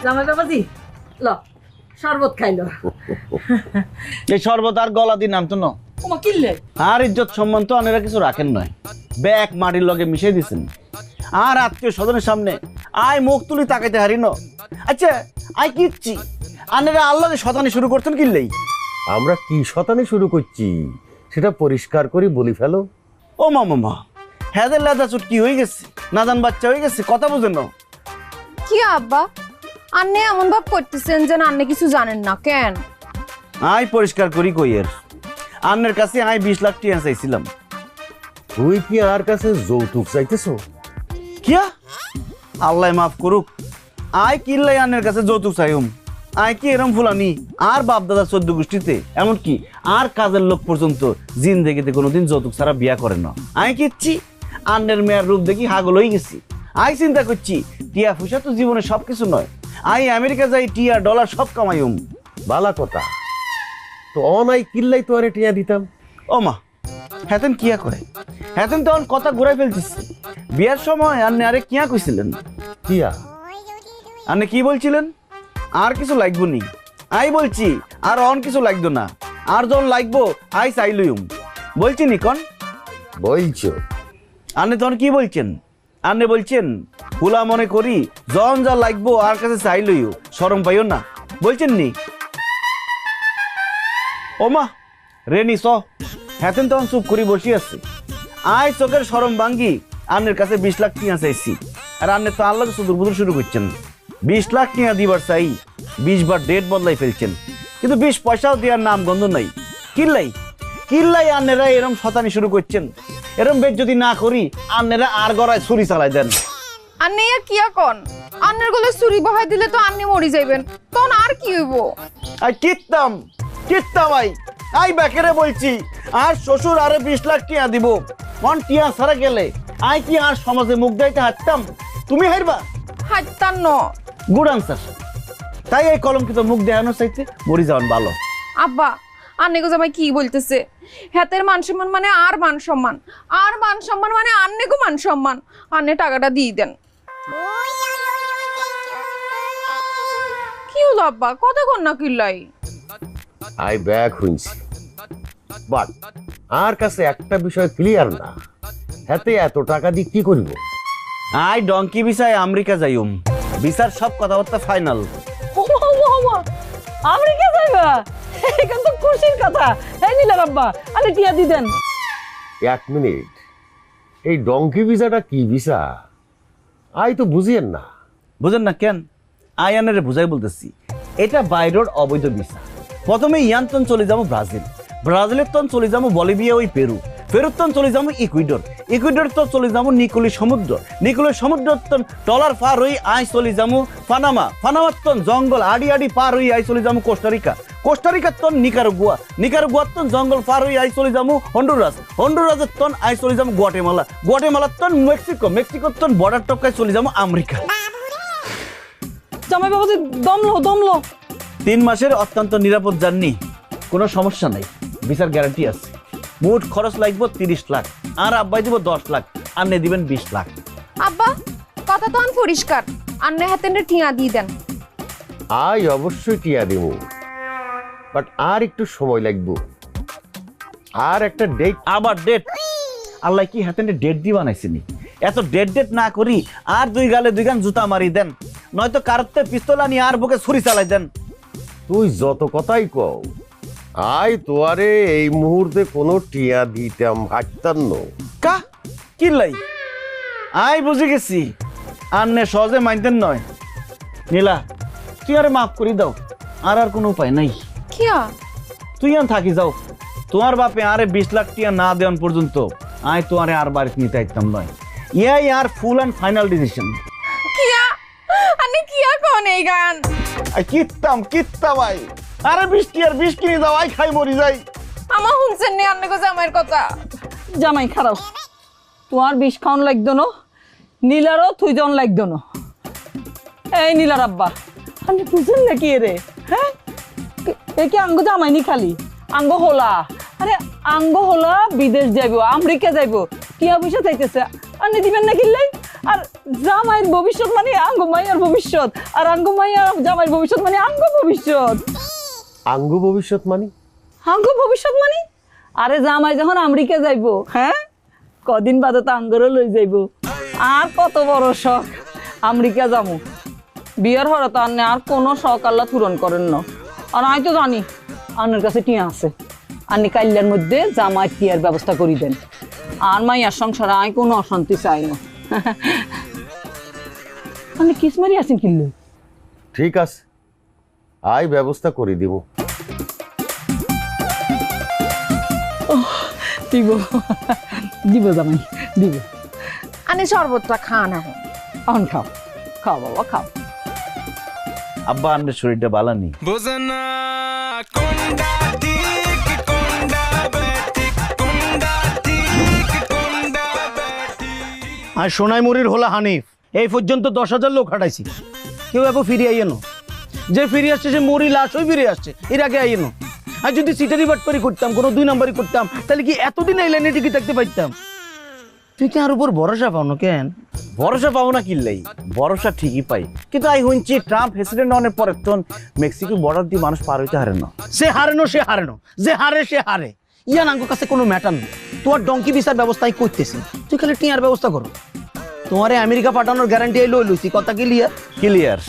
জামাই বাবাজি ল শরবত খাইলো। এই শরবত আর গলা দিন নামতো না। ওমা কিনলে আর ইজ্জত সম্মান তো আনেরা কিছু রাখেন নয়, ব্যাগ মাটির লগে মিশিয়ে দিছেন। আর আত্মীয় স্বজনের সামনে আয় মুখ তুলি তাকাইতে হারি ন। আচ্ছা আই কিচ্ছি আনেরা আল্লাহকে শতানি শুরু করতেন কিনলেই। আমরা কি শতানি শুরু করছি সেটা পরিষ্কার করে বলি ফেলো। ও মামা হ্যাদের লাদা চুটকি হয়ে গেছে, নাদান বাচ্চা হয়ে গেছে, কথা বুঝেন না। কি আব্বা আন্নে এমন ভাব করতেছেন যে আন্নে কিছু জানেন না কেন? আই পরিষ্কার করি কইয়ের আন্নের কাছে আই 20 লাখ টাকা চাইছিলাম। তুই কি আর কাছে যৌতুক চাইতেছো? কিয়া আল্লাহ মাফ করুক, আই কিল্লাই আন্নের কাছে যৌতুক চাইম। আই কি এরম ফুলানি আর বাপ দাদা 14 গোষ্ঠীতে এমনকি আর কাজের লোক পর্যন্ত জিন্দেগিতে কোনোদিন যৌতুক ছাড়া বিয়া করে না। আই কিচ্ছি আন্নের মেয়ের রূপ দেখি হাগল হয়ে গেছি। আই চিন্তা করছি টিয়া পয়সা তো জীবনে সবকিছু নয়, আই আমেরিকা যাই টিয়া ডলার সব কামাইম। বালা কথা তো অনাই কিল্লাই তো আরে টিয়া দিতাম। ও মা হেতেন কিয়া করে, হেতেন তখন কথা ঘুরাই ফেলতেছে। বিয়ার সময় আন্নে আরে কিয়া কইছিলেন? টিয়া আন্নে কি বলছিলেন? আর কিছু লাগবো নি? আই বলছি আর অন কিছু লাগতো না, আর যখন লাগবো আই চাইলুম বলছি নি কন বলছো? আন্নে তখন কি বলছেন? আন্নে বলছেন হুলা মনে করি যখন যা লাগবো আর কাছে চাইলইও, শরম পাইও না বলছেন নি? ও মা রেনি স হেতেন তখন চুপ করি বসি আছে। আই চোখের শরম ভাঙ্গি আন্নের কাছে 20 লাখ টিয়া চাইছি, আর আন্নে তো আল্লাহকে সুদূর বুদুর শুরু করছেন। 20 লাখ টিয়া দিবার চাই 20 বার ডেট বদলাই ফেলছেন, কিন্তু 20 পয়সাও দেওয়ার নাম গন্ধ নাই। কিল্লাই কিল্লাই আন্নেরা এরম শতানি শুরু করছেন। এরম বেদ যদি না করি আন্নেরা আর গড়ায় ছুরি চালাই দেন। আন্নে আর কিয়া কন? আন্নের গলে চুরি বহাই দিলে তো আন্নে মরি যাইবেন, তখন আর কি হইব? আই কিত্তাম আই আই ব্যাকেরে বলছি আর শ্বশুর আরে 20 লাখ টিয়া দিব। মন টিয়া সারা গেলে আই কি আর সমাজে মুখ দাইতে হাঁটতাম? তুমি হারবা? হাইতান ন। Good answer. তাই এই কলঙ্কিত মুখ দেখানোর চাইতে মরি যাওয়ান ভালো। আব্বা আন্নে গো জামাই কি বলতেছে? হাতের মান সম্মান মানে আর মান সম্মান, আর মান সম্মান মানে আন্নে গো মান সম্মান। আন্নে টাকাটা দিয়ে দেন। কি হলো আব্বা কথা কন না কিল্লাই? আই ব্যাগ শুনছি, বাট আর কাছে একটা বিষয় ক্লিয়ার না, হাতে এত টাকা দিয়ে কি করব? আই ডঙ্কি ভিসায় আমেরিকা যাইম, ভিসার সব কথাবার্তা ফাইনাল। আমেরিকা যাইবা? এখন তো খুশির কথা। এই নিলাম আব্বা আরে টিয়া দি দেন। 1 মিনিট, এই ডঙ্কি ভিসাটা কি ভিসা? আই তো বুঝিয়েন না। বুঝেন না কেন? আয়ানের বুঝাই বলতেছি, এটা বাইরের অবৈধ ভিসা। প্রথমে ইয়ান্তন চলে যাবো ব্রাজিল, ব্রাজিলের তন চলে যাবো বলিভিয়া ওই পেরু, পেরুর তন চলে যাবো ইকুইডর, ইকুইডর তো চলে যাবো নিকোলি সমুদ্র, নিকোলি সমুদ্র তন ডলার পার হই আই চলে যাবো পানামা, পানামার তন জঙ্গল আড়ি আড়ি পার হই আই চলে যাবো কোস্টারিকা, কোস্টারিকার তন নিকারাগুয়া, নিকারাগুয়ার তন জঙ্গল পার হই আই চলে যাবো হন্ডুরাস, হন্ডুরাসের তন আই চলে যাবো গুয়াটেমালা, গুয়াটেমালার তন মেক্সিকো, মেক্সিকোর তন বর্ডার টপকায় চলে যাবো আমেরিকা। জামাই বাবাজি দমলো 3 মাসের অত্যন্ত নিরাপদ জার্নি, কোনো সমস্যা নাই, ভিসার গ্যারান্টি আছে। মোট খরচ লাগবে 30 লাখ, আর আব্বাই দিব 10 লাখ, আন্নে দিবেন 20 লাখ। আব্বা কথা তো পরিষ্কার, আন্নে হাতে টিয়া দিয়ে দেন। আই অবশ্যই টিয়া দেব, বাট আর একটু সময় লাগবে। আর একটা ডেট। আবার ডেট? আল্লাহ কি হাতে ডেট দিয়ে বানাইছিনি? এত ডেট না করি আর 2 গালে 2 গান জুতা মারি দেন, নয়তো কারতে পিস্তল আনি আর বুকে ছুরি চালাই দেন। তুই যত কথাই কও, আই তোয়ারে এই মুহূর্তে কোনো টিয়া দিতাম হাঁটতাম না। কা কিল্লাই আই বুঝে গেছি, আন্নে সহজে মানতেন নয়। নীলা তুই আরে মাফ করি দাও, আর কোনো উপায় নাই। কিয়া? তুই আর থাকি যাও, তোমার বাপে আরে 20 লাখ টিয়া না দেওয়ান পর্যন্ত আই তোমারে আর বাড়িতে নিতে আইতাম নয়। ইয়াই আর ফুল অ্যান্ড ফাইনাল ডিসিশন। কিয়া আন্নে কিয়া কোন এই গান? কিত্তাম আই আরে 20 টিয়ার 20 কিনে দাও, আই খাই মরি যাই। আমা শুনছেন নি আন্নে গো জামাইয়ের কথা? জামাই খারাপ, তোমার 20 খাওয়ান লাগতো না, নীলারও তুই জন লাগতো না। এই নীলার আব্বা আপনি বুঝেন নাকি রে? হ্যাঁ এ কি আঙ্গ জামাইনি খালি আঙ্গ হোলা? আরে আঙ্গ হোলা বিদেশ যাইব, আমেরিকা যাইব, টিয়া পয়সা চাইতেছে, আপনি দিবেন না কিনলেই? আর জামাইয়ের ভবিষ্যৎ মানে আঙ্গ মাইয়ার ভবিষ্যৎ, আর আঙ্গ মাইয়ার জামাইয়ের ভবিষ্যৎ মানে আঙ্গ ভবিষ্যৎ। আঙ্গ ভবিষ্যৎ মানে? আঙ্গ ভবিষ্যৎ মানে আরে জামাই যখন আমেরিকা যাইবো, হ্যাঁ কদিন বাদে তো আঙ্গরও লই যাইবো। আর কত বড় শখ আমেরিকা যাবো। বিয়ের হরে তো আন্নে আর কোনো শখ আল্লাহ পূরণ করেন না। আর আমি তো জানি আন্নের কাছে টিয়া আছে, আন্নি কাইল্লার মধ্যে জামাই টিয়ার ব্যবস্থা করি দেন। আর মাইয়ার সংসারে আমি কোনো অশান্তি চাই না। আপনি কিসমারি আছেন কিনলে? ঠিক আছে, আই ব্যবস্থা করে দিব। দিব দিব জামাই দিব। আনে শরবতটা খান এখন। এখন খাও, খাও বাবা খাও। আব্বা আন্নের শরীরটা ভালো নেই। বোঝনা কোনটা ঠিক কোনটা বেঠিক কোনটা ঠিক কোনটা বেঠিক। আর সোনাইমুড়ির হলো হানিফ, এই পর্যন্ত 10,000 লোক হাঁটাইছি, কেউ এখন ফিরে আইয়েনো। যে ফিরে আসছে সে মরি লাশ হয়ে ফিরে আসছে, এর আগে আইয়েনো। আর যদি সিটারি বাটপারি করতাম, কোনো 2 নাম্বারই করতাম, তাহলে কি এতদিন এই লাইনে টিকে থাকতে পারতাম? তুই কি আর উপর ভরসা পাও না কেন? ভরসা পাবো না কিনলেই, ভরসা ঠিকই পাই। কিন্তু আই শুনছি ট্রাম্প প্রেসিডেন্ট হওয়ার পরে তো মেক্সিকো বর্ডার দিয়ে মানুষ পার হইতে হারে না। সে হারেনো, যে হারে সে হারে। ইয়ান আঙ্গুর কাছে কোনো ম্যাটার নেই। তোমার ডঙ্কি ভিসার ব্যবস্থাই করতেছি, তুই খালি টিয়ার ব্যবস্থা করো। তোমারে আমেরিকা পাঠানোর গ্যারান্টি লই লইছি, কথা ক্লিয়ার? ক্লিয়ার।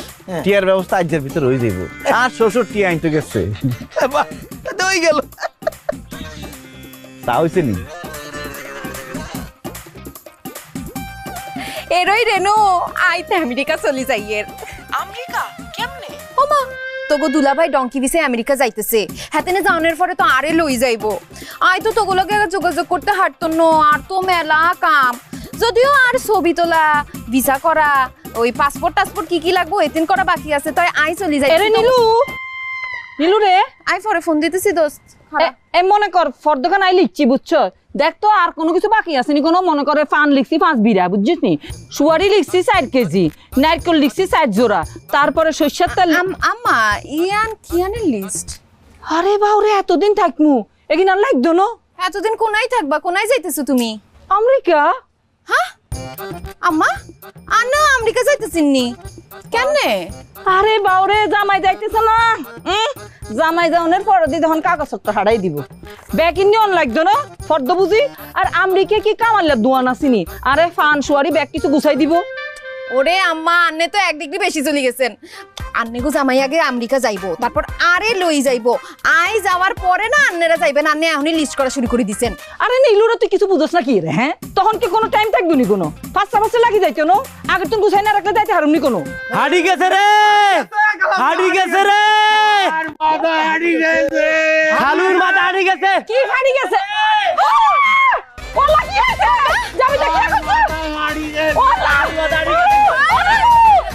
টিয়ার ব্যবস্থা আজের ভিতরে হয়ে যাইব। আর শ্বশুর টিয়া আনতে গেছে, হয়ে গেল। তা হয়েছে নি? এরই রেনু আইতে আমেরিকা চলি যাইয়ের। আমেরিকা কেমনে? ওমা তোগো দুলাভাই ডঙ্কি ভিসে আমেরিকা যাইতেছে, হাতেনে যাওয়ানোর পরে তো আরে লই যাইবো। আই তো তোগুলোকে যোগাযোগ করতে হাঁটতো না, আর তো মেলা কাম। যদিও আর ছবি তোলা, ভিসা করা, ওই পাসপোর্ট টাসপোর্ট কি লাগবো এতিন করা বাকি আছে, তাই আই চলি যাই। এরে নীলু, নীলু রে, আই পরে ফোন দিতেছি দোস্ত। এ মনে কর ফর্দখান আই লিখছি বুঝছো, দেখ তো আর কোনো কিছু বাকি আছে নি কোনো? মনে করে ফান লিখছি 5 বিড়া বুঝছিস নি, সুয়ারি লিখছি 4 কেজি, নারকেল লিখছি 4 জোড়া, তারপরে সরষের তেল। আম্মা ইয়ান কিয়ানের লিস্ট? আরে বাউরে এতদিন থাকমু এগিন আর লাগতো না। এতদিন কোনায় থাকবা, কোনায় যাইতেছো তুমি? আমেরিকা। হ্যাঁ আম্মা আন্না আমেরিকা যাইতেছিন নি কেনে? আরে বাউরে জামাই যাইতেছে না, জামাই যাওয়ানোর পরে দিয়ে তখন কাগজপত্র হারাই দিব। ব্যাগ ইন্দি অন লাগতো না ফর্দ বুঝি। আর আমেরিকা কি কামাল্লা দোয়ান আসিনি, আরে ফান সুয়ারি ব্যাগ কিছু গুছাই দিব। ওরে আম্মা আন্নে তো 1 ডিগ্রি বেশি চলে গেছেন। আন্নে গো জামাই আগে আমেরিকা যাইবো, তারপর আরে লই যাইবো। আই যাওয়ার পরে না আন্নেরা যাইবেন, আন্নে এখনই লিস্ট করা শুরু করে দিছেন। আরে নীলুরা তুই কিছু বুঝছ না কি রে? হ্যাঁ তখন কি কোনো টাইম থাকবে নি কোনো? ফাঁসা লাগি যাইতো না, আগে তুমি গুছাই না রাখলে যাইতে হারুম নি কোনো। হাড়ি গেছে রে, হাড়ি গেছে রে, খালুর মাথা হাড়ি গেছে। কি হারি গেছে? ওলা কি আছে? যাবি দেখি এখন। ওলা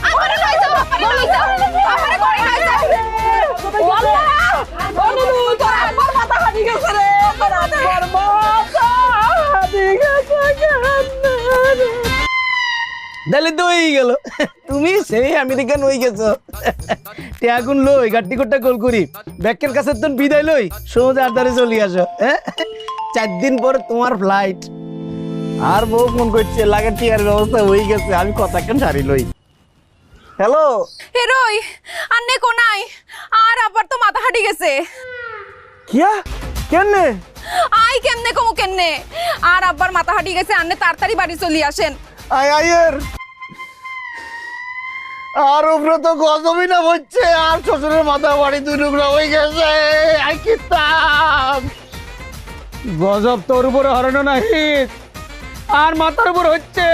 আমারে লই যাও, আমারে লই যাও, আমারে করে লই যাও। ওলা ও নীলু তোর একবার মাথা হারি গেছে রে, তোর একবার মাথা হারি গেছে কেন? তাহলে তো হয়ে গেল, তুমি সেই আমেরিকান হয়ে গেছো। টিয়াগুন লই গাড়ি কোটটা গোল করি, ব্যাকের কাছে তো বিদায় লই সোজা আড্ডারে চলে আসো। 4 দিন পর তোমার ফ্লাইট। আর বউ ফোন করছে, লাগে টিয়ার ব্যবস্থা হয়ে গেছে, আমি কথা কেন সারি লই। হ্যালো হেরোই আন্নে কোনাই, আর আবার তো মাথা হাঁটি গেছে। কিয়া কেনে? আই কেমনে কমু কেমনে? আর আব্বার মাথা হাঁটি গেছে, আন্নে তাড়াতাড়ি বাড়ি চলি আসেন। আয়ের আর উপরে তো গজবই না হচ্ছে, আর শ্বশুরের মাথা বাড়ি 2 টুকরা হয়ে গেছে। আই কিতাব গজব তোর উপরে হরানো নাই, আর মাথার উপর হচ্ছে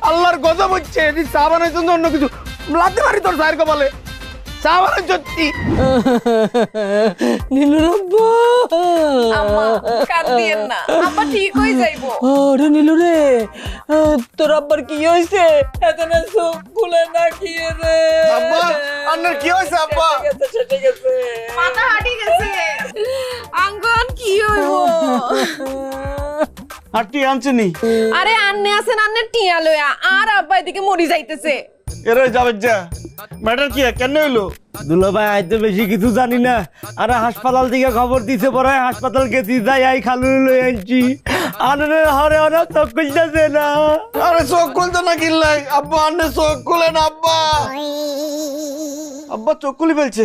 আল্লাহর গজব হচ্ছে। চা বানাইছ অন্য কিছু লাতে মারি তোর সাহের কপালে। চা বানাই সত্যি নীলুর আব্বা, আম্মা কাঁদিয়েন না, আব্বা ঠিক হয়ে যাইবো। আরে নীলু রে, তোর আব্বার কি হয়েছে? এতনে চোখ খুলে না কি রে? আব্বা আপনার কি হয়েছে? আব্বা সেটে গেছে, মাথা হাঁটি গেছে। আঙ্গন কি হইব? আর কি আনছেনি? আরে আন্নে আছেন আন্নের টিয়া লয়া, আর আব্বা এদিকে মরি যাইতেছে। এরে যাবে যা, ম্যাটার কি কেন হইলো? দুলো ভাই আইতে বেশি কিছু জানি না, আর হাসপাতাল থেকে খবর দিছে পরে হাসপাতাল গেছি, যাই আই খালু লই আনছি। আনরে হরে ওরা চোখ খুলতেছে না। আরে চোখ খুলতে না কিল্লাই আব্বা আন্নে চোখ খুলেন আব্বা। আব্বা চোখ খুলে ফেলছে।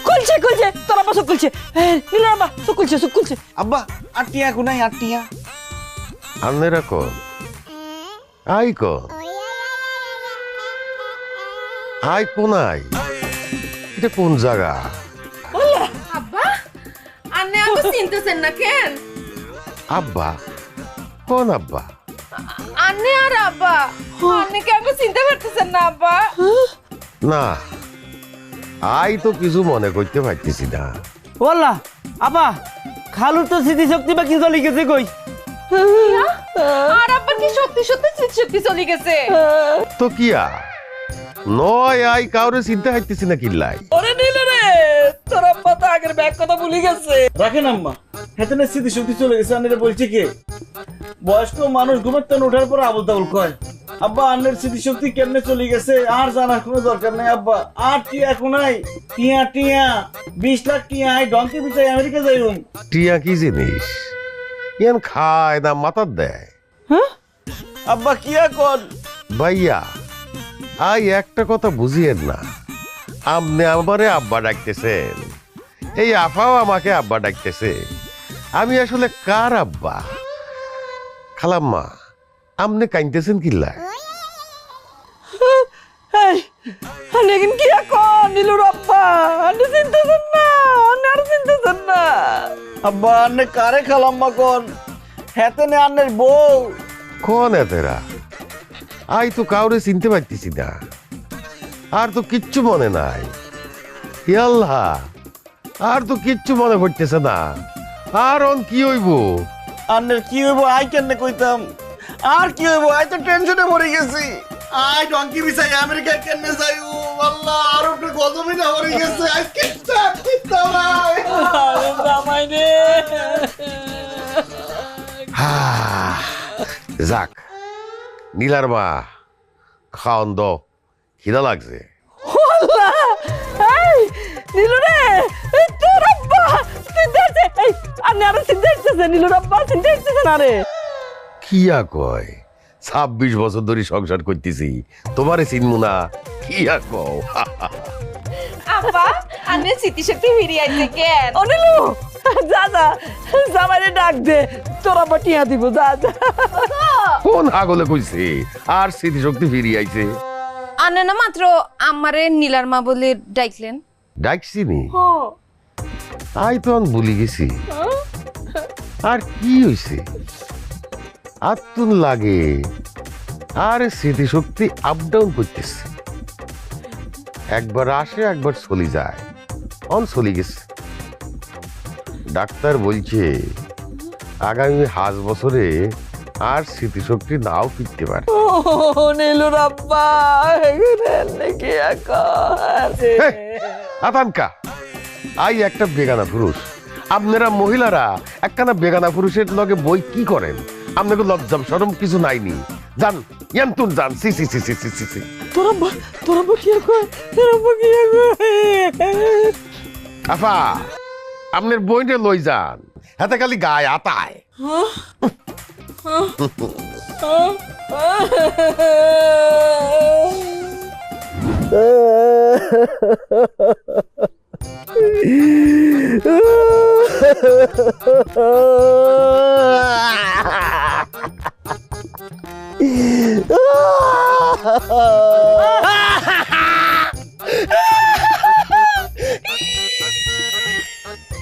খুলছে খুলছে তোর আব্বা চোখ খুলছে। নীলার আব্বা চোখ খুলছে চোখ খুলছে। আব্বা আটিয়া কোনাই আটিয়া। আন্নেরা কন আই কন আই কোনাই এটা কোন জায়গা? আব্বা আন্নে আমাকে চিনতেছেন না কেন? আব্বা কোন আব্বা? আন্নে আর আব্বা আন্নে কি আমাকে চিনতে পারতেছেন না আব্বা? না আই তো কিছু মনে করতে পারতেছি না। বললা আব্বা খালুর তো স্মৃতিশক্তি বা কি চলে গেছে কই? আর আব্বা কি সত্যি সত্যি স্মৃতি চলে গেছে? তো কিয়া নয় আই কাউরে চিন্তা হাইতেছি না কিল্লাই। ওরে নীলু রে তোর আব্বা তো আগের ব্যাগ কথা ভুলে গেছে। রাখেন আম্মা হেতেনে স্মৃতি শক্তি চলে গেছে। আন্নের বলছে কে? বয়স্ক মানুষ ঘুমের তেন ওঠার পর আবল তাবল কয়। আব্বা আন্নের স্মৃতি শক্তি কেমনে চলে গেছে আর জানার কোনো দরকার নাই আব্বা। আর টিয়া কোনাই টিয়া টিয়া 20 লাখ টিয়া আই ডঙ্কি বিচাই আমেরিকা যাইউম। টিয়া কি জিনিস? ইয়ান খায় না মাথার দেয়? আব্বা কিয়া কন? ভাইয়া আই একটা কথা বুঝিয়েন না, আপনি আমারে আব্বা ডাকতেছেন, এই আফাও আমাকে আব্বা ডাকতেছে, আমি আসলে কার আব্বা? খালাম্মা আপনি কাইনতেছেন কিল্লা? লেকিন কি এখন নীলুর আব্বা আন্নে চিনতেছেন না? আন্নে আর চিনতেছেন না? আব্বা আন্নে কারে খালাম্মা কন? হেতেনে আন্নের বউ। কোন এতেরা? আই তো কাউরে চিনতে পারতেছি না, আর তো কিচ্ছু মনে নাই। হে আল্লাহ, আর তো কিচ্ছু মনে পড়তেছে না। আর অন কি হইব? আন্নের কি হইব আই কেমনে কইতাম? আর কি হইব আই তো টেনশনে মরে গেছি। আই ডঙ্কি বিচাই আমেরিকা কেমনে যাইউ আল্লাহ, আর উপরে গজমিনা মরে গেছে। আই কিচ্ছা কিচ্ছা ভাই আরে জামাই রে। যাক নীলার মা খাওন দ, খিদা লাগছে। আল্লাহ এই নীলু রে তোর আব্বা চিনতেছে। এই আন্নে আর চিনতেছে নীলুর আব্বা চিনতেছে না রে। কিয়া কয় 26 বছর ধরে সংসার করতেছি, তোমারে চিনমু না? কিয়া কও? আব্বা আন্নে স্মৃতিশক্তি ফিরিয়ে আইছে কেন? ও নীলু যা যা জামাইরে ডাক দে তোর আব্বা টিয়া দিব যা যা। কোন আগলে কইছে আর স্মৃতিশক্তি ফিরিয়ে আইছে? আন্নে না মাত্র আমারে নীলার মা বলে ডাকলেন। ডাকছি নি? আই তো আন ভুলি গেছি। আর কি হইছে? আত্মন লাগে আর স্মৃতিশক্তি আপ ডাউন করতেছে, একবার আসে একবার চলে যায়। অন চলে গেছে। ডাক্তার বলছে আগামী 5 বছরে আর স্মৃতিশক্তি নাও ফিরতে পারে। ও নীলুর আব্বা নাকি এখন আতানকা আই একটা বেগানা পুরুষ, আপনারা মহিলারা একখানা বেগানা পুরুষের লগে বই কি করেন? আপনাকে লজ্জাম শরম কিছু নাইনি? যান ইয়ান্তুন যান। সি সি সি সি সি সি সি। তোর আব্বা কি কয়? তোর আব্বা কি কয়? আফা আপনার বইটা লই যান, হাতে খালি গায়ে আতায়।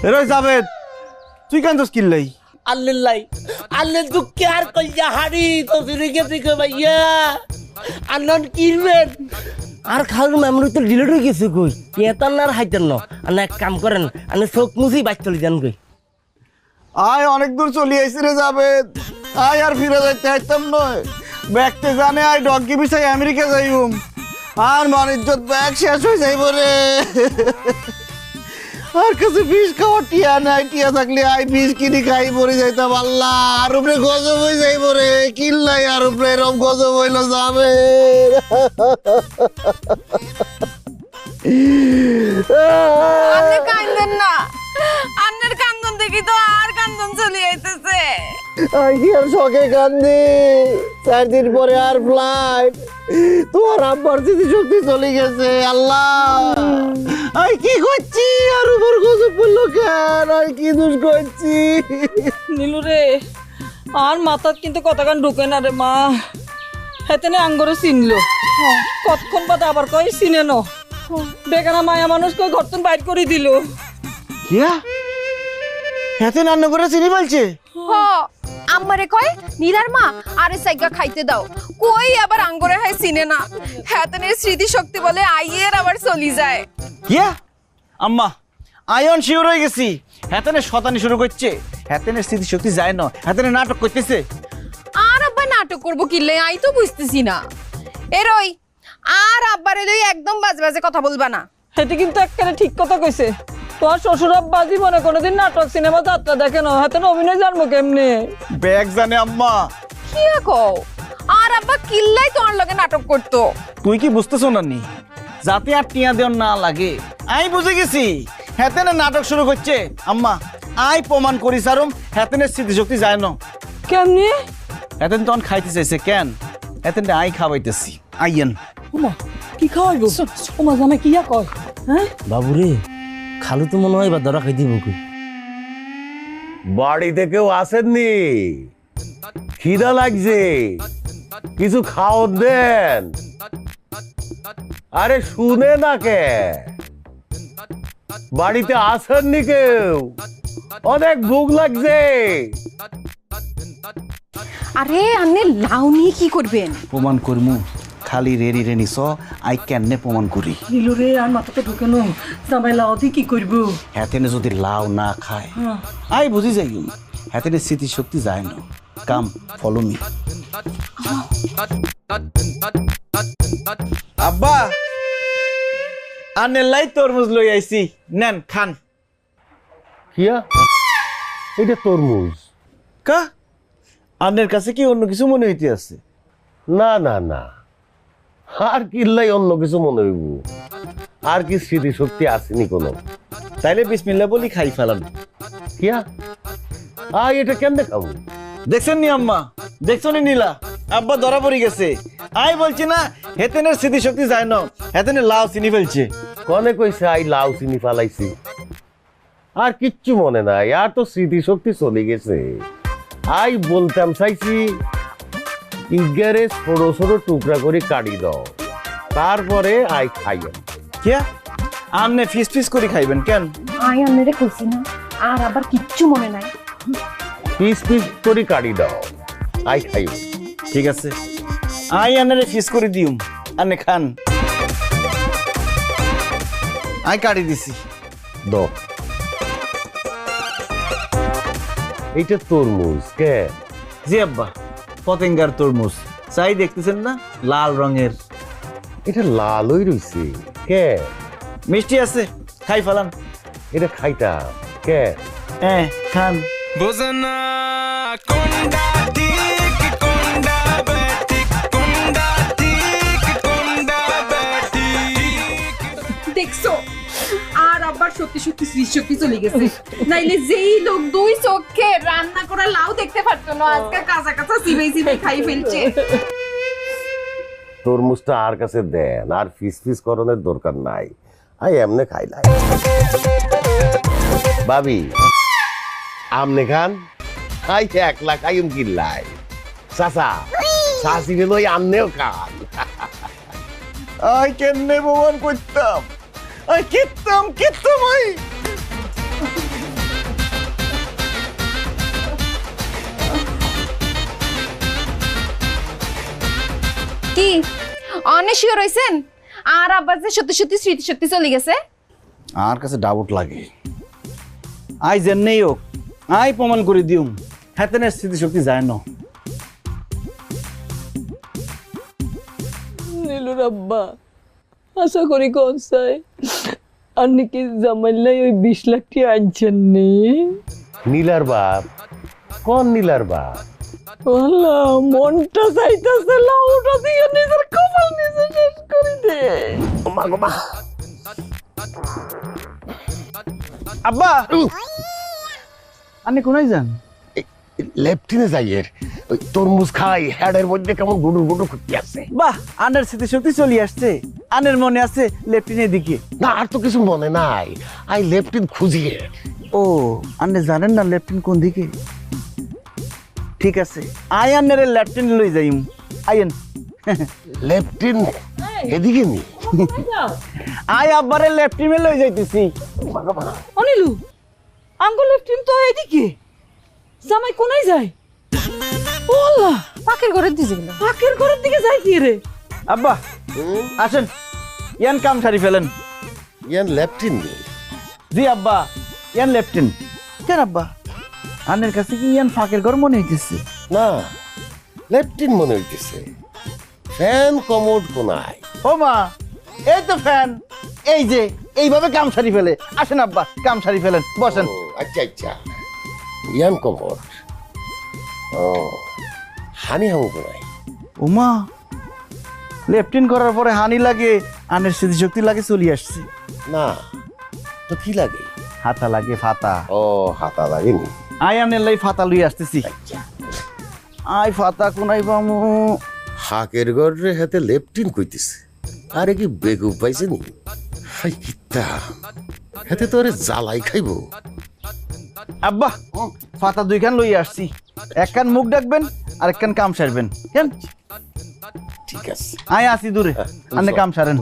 এরই জাবেদ তুই কেন দোষ কিল্লাই? আল্লাহ আল্লাহ তো কেয়ার কইয়া হাড়ি তো ফিরে থেকে ভাইয়া আনন কিনবেন। আর খাল মেমোরি তো ডিলিট হয়ে গেছে কই, এতার না আর হাইতেন না। আর এক কাম করেন, আপনি চোখ মুছি বাইক চলে যান কই। আয় অনেক দূর চলে আইছি রে জাবেদ। আয় আর ফিরে যাইতে হাইতাম নয়। ব্যাগতে জানে আই ডঙ্কি বিচাই আমেরিকা যাইউম। আর মান ইজ্জত ব্যাগ শেষ হয়ে যাইব রে। আর কাছে বিষ খাওয়া টিয়া নাই, টিয়া থাকলে আই বিষ কিনি খাই মরে যাইতাম। আল্লাহ আর উপরে গজব হয়ে যাইব রে। কিল্লাই আর উপরে এরম গজব হইল যাবে। আন্নে কান্দন না, আন্নের কান্দন দেখি তো আর কান্দন চলে আইতেছে। কি আর শখে কান্দি 4 দিন পরে আর ফ্লাইট তোমার আব্বার স্মৃতিশক্তি চলে গেছে আল্লাহ আই কি করছি আর উপর গজব পড়লো কেন আর কি দোষ করছি নীলু রে আর মাথাত কিন্তু কতক্ষণ ঢুকে না রে মা হেতেনে আঙ্গরে চিনলো কতক্ষণ বাদে আবার কই চিনে ন বেকারা মায়া মানুষ কই ঘরতন বাইর করে দিল কিয়া হেতে রান্না করে চিনি বলছে হ আমারে কয় নীলার মা আরে সাইগা খাইতে দাও কই আবার আঙ্গরে হয় চিনে না হেতেনের স্মৃতি শক্তি বলে আইয়ের আবার চলি যায় কিয়া আম্মা আয়ন শিওর হয়ে গেছি হেতেনে শতানি শুরু করছে হেতেনের স্মৃতিশক্তি যায় না হেতেনে নাটক করতেছে আর আব্বা নাটক করবো কিলে আই তো বুঝতেছি না এরই আর আব্বারে লই একদম বাজে বাজে কথা বলবা না হেতে কিন্তু একেবারে ঠিক কথা কইছে তোমার শ্বশুর আব্বা জীবনে কোনোদিন নাটক সিনেমা যাত্রা দেখে না হাতে অভিনয় জানবো কেমনে ব্যাগ জানে আম্মা কি কও আর আব্বা কিল্লাই তোমার লগে নাটক করতো তুই কি বুঝতেছো না নি যাতে আর টিয়া দেওয়ার না লাগে আমি বুঝে গেছি হেতেনে নাটক শুরু করছে আম্মা আই প্রমাণ করি সারম হেতেনের স্মৃতিশক্তি যায় না কেমনে হেতেন তখন খাইতে চাইছে কেন হেতেন আই খাওয়াইতেছি আইয়েন ওমা কি খাওয়াইবো ওমা জানা কিয়া কয় হ্যাঁ বাবুরে খালু তো মনে হয় বা ধরা খাই দিব কি বাড়িতে কেউ আসেননি খিদা লাগছে কিছু খাও দেন আরে শুনে না কে বাড়িতে আসেননি কেউ অনেক ভুক লাগছে আরে আপনি লাউ নিয়ে কি করবেন প্রমাণ করমু খালি রেডি রেনি স আই কেনে প্রমাণ করি নীলু রে আর মাথাতে ঢুকে নো জামাই লাউদি কি করবো হেতেনে যদি লাউ না খায় আই বুঝি যাই হেতেনে স্মৃতিশক্তি যায় না কাম ফলো মি আব্বা আনে লাই তরমুজ লই আইছি নেন খান কিয়া এটা তরমুজ কা আনের কাছে কি অন্য কিছু মনে হইতে আছে না না না আর কিল্লাই অন্য কিছু মনে হইব আর কি স্মৃতিশক্তি আসেনি কোনো তাইলে বিসমিল্লাহ বলি খাই ফেলান কিয়া এটা কেমনে খাবো দেখছেন নি আম্মা দেখছো নি নীলা আব্বা ধরা পড়ে গেছে আই বলছি না হেতেনের স্মৃতিশক্তি যায় না হেতেনে লাউ চিনি ফেলছে কনে কইছে আই লাউ চিনি ফালাইছি আর কিচ্ছু মনে নাই আর তো স্মৃতিশক্তি চলে গেছে আই বলতাম চাইছি ইগারে ছোট ছোট টুকরা করে কাটি দাও তারপরে আই খাইয়া কিয়া আমনে ফিস ফিস করে খাইবেন কেন আই আপনারে কইছি না আর আবার কিচ্ছু মনে নাই পিস পিস করে কাটি দাও আই খাইব ঠিক আছে আই আনারে ফিস করে দিউম আনে খান আই কাটি দিছি দাও এইটা তরমুজ কে জি আব্বা পতেঙ্গার তরমুজ চাই দেখতেছেন না লাল রঙের এটা লালই রইছে কে মিষ্টি আছে খাই ফেলান এটা খাইতাম কে হ্যাঁ খান বুঝনা কোনটা ঠিক কোনটা বেঠিক কোনটা ঠিক কোনটা বেঠিক দেখছো আর আবার সত্যি সত্যি স্মৃতিশক্তি চলে গেছে নাইলে যেই লোক 2 চোখে রান্না করা লাউ দেখতে পারতো না আজকে কাঁচা কাঁচা সিবাই সিবাই খাই ফেলছে তরমুজটা আর কাছে দেন আর ফিস ফিস করণের দরকার নাই আই এমনে খাইলাই ভাবি আমনে খান আই 1 লাখ আইম কিল্লাই চাচা চাচি লই আমনেও খান আই কেমনে প্রমাণ করতাম আই কিত্তাম আই কি অনেক শিওর হইছেন আর আবার যে সত্যি সত্যি স্মৃতিশক্তি চলে গেছে আর কাছে ডাউট লাগে আই জেনেই হোক আই প্রমাণ করে দিউম হেতেনের স্মৃতিশক্তি যায় না নীলুর আব্বা আশা করি কোন চাই আর নাকি জামাইলাই ওই 20 লাখ টাকা আনছেন নি নীলার বাপ কোন নীলার বাপ আল্লাহ মনটা চাইতেছে লাউটা দিয়ে নিজের কপাল নিজে শেষ করে দে আব্বা আপনি কোনায় যান লেফটিনে যাইয়ের ওই তরমুজ খাই হেডের মধ্যে কেমন গুডুর গুডুর করতে আছে। বাহ, আনের স্মৃতিশক্তি চলে আসছে। আনের মনে আছে লেফটিনের দিকে। না আর তো কিছু মনে নাই, আই লেফটিন খুঁজিয়ে। ও, আন্নে জানেন না লেফটিন কোন দিকে? ঠিক আছে, আই আন্নের লেফটিন লই যাইম। আইন লেফটিন এদিকে নি। আই আব্বারে লেফটিনে লই যাইতেছি। অনিলু, আঙ্গুল লেফটিন তো এদিকে, জামাই কোনায় যায়? ও আল্লাহ, পাকের ঘরের দিকে গেল। পাকের ঘরের দিকে যায় কি রে? আব্বা আসেন, ইয়ান কাম সারি ফেলেন। ইয়ান লেফটিন নি। জি আব্বা, ইয়ান লেফটিন। কেন আব্বা, আনের কাছে কি ইয়ান ফাঁকের ঘর মনে হইতেছে? না, লেফটিন মনে হইতেছে। ফ্যান কমোড কোনায়। ও মা, এই তো ফ্যান, এই যে এইভাবে কাম সারি ফেলে। আসেন আব্বা, কাম সারি ফেলেন, বসেন। ও, আচ্ছা আচ্ছা, ইয়ান কমোড। ও, হানি হামু কোনায়। ও মা, লেফটিন করার পরে হানি লাগে, আনের স্মৃতিশক্তি লাগে চলে আসছে। না তো কি লাগে? হাতা লাগে, ফাতা। ও, হাতা লাগেনি। আই আনের লাই ফাতা লই আসতেছি। আই ফাতা কোনাই পামু? হাকের গড়ে হাতে লেফটিন কইতেছে। আরে কি বেগুব পাইছে নি? হাই কিত্তা, হাতে তো আরে জ্বালাই খাইব। আব্বা, ফাতা দুইখান লই আসছি। এক কান মুখ ডাকবেন আর এক কান কাম সারবেন। কেন? ঠিক আছে, আই আসি দূরে, আনে কাম সারেন।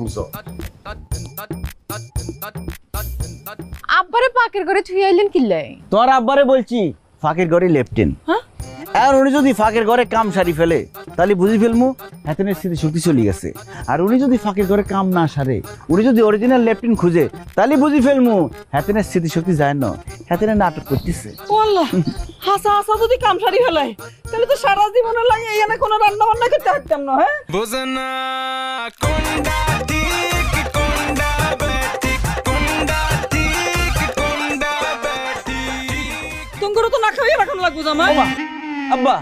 আব্বারে পাকের ঘরে থুই আইলেন কিল্লাই? তোর আব্বারে বলছি ফাঁকের ঘরে লেফটেন। আর উনি যদি ফাঁকের ঘরে কাম সারি ফেলে তাহলে বুঝি ফেলমু হাতেনের স্মৃতিশক্তি চলে গেছে। আর উনি যদি ফাঁকের ঘরে কাম না সারে, উনি যদি অরিজিনাল লেফটেন খুঁজে, তাহলে বুঝি ফেলমু হাতেনের স্মৃতিশক্তি যায় না, হাতেনের নাটক করতেছে। ও আল্লাহ, হাসা হাসা যদি কাম সারি ফেলায় তাহলে তো সারা জীবনে লাগে এখানে কোনো রান্না বান্না করতে পারতাম না। হ্যাঁ, Bozana konda tik konda betik konda tik konda betik তোমার তো না খাইয়ে রাখানো লাগবো জামাই। আব্বা,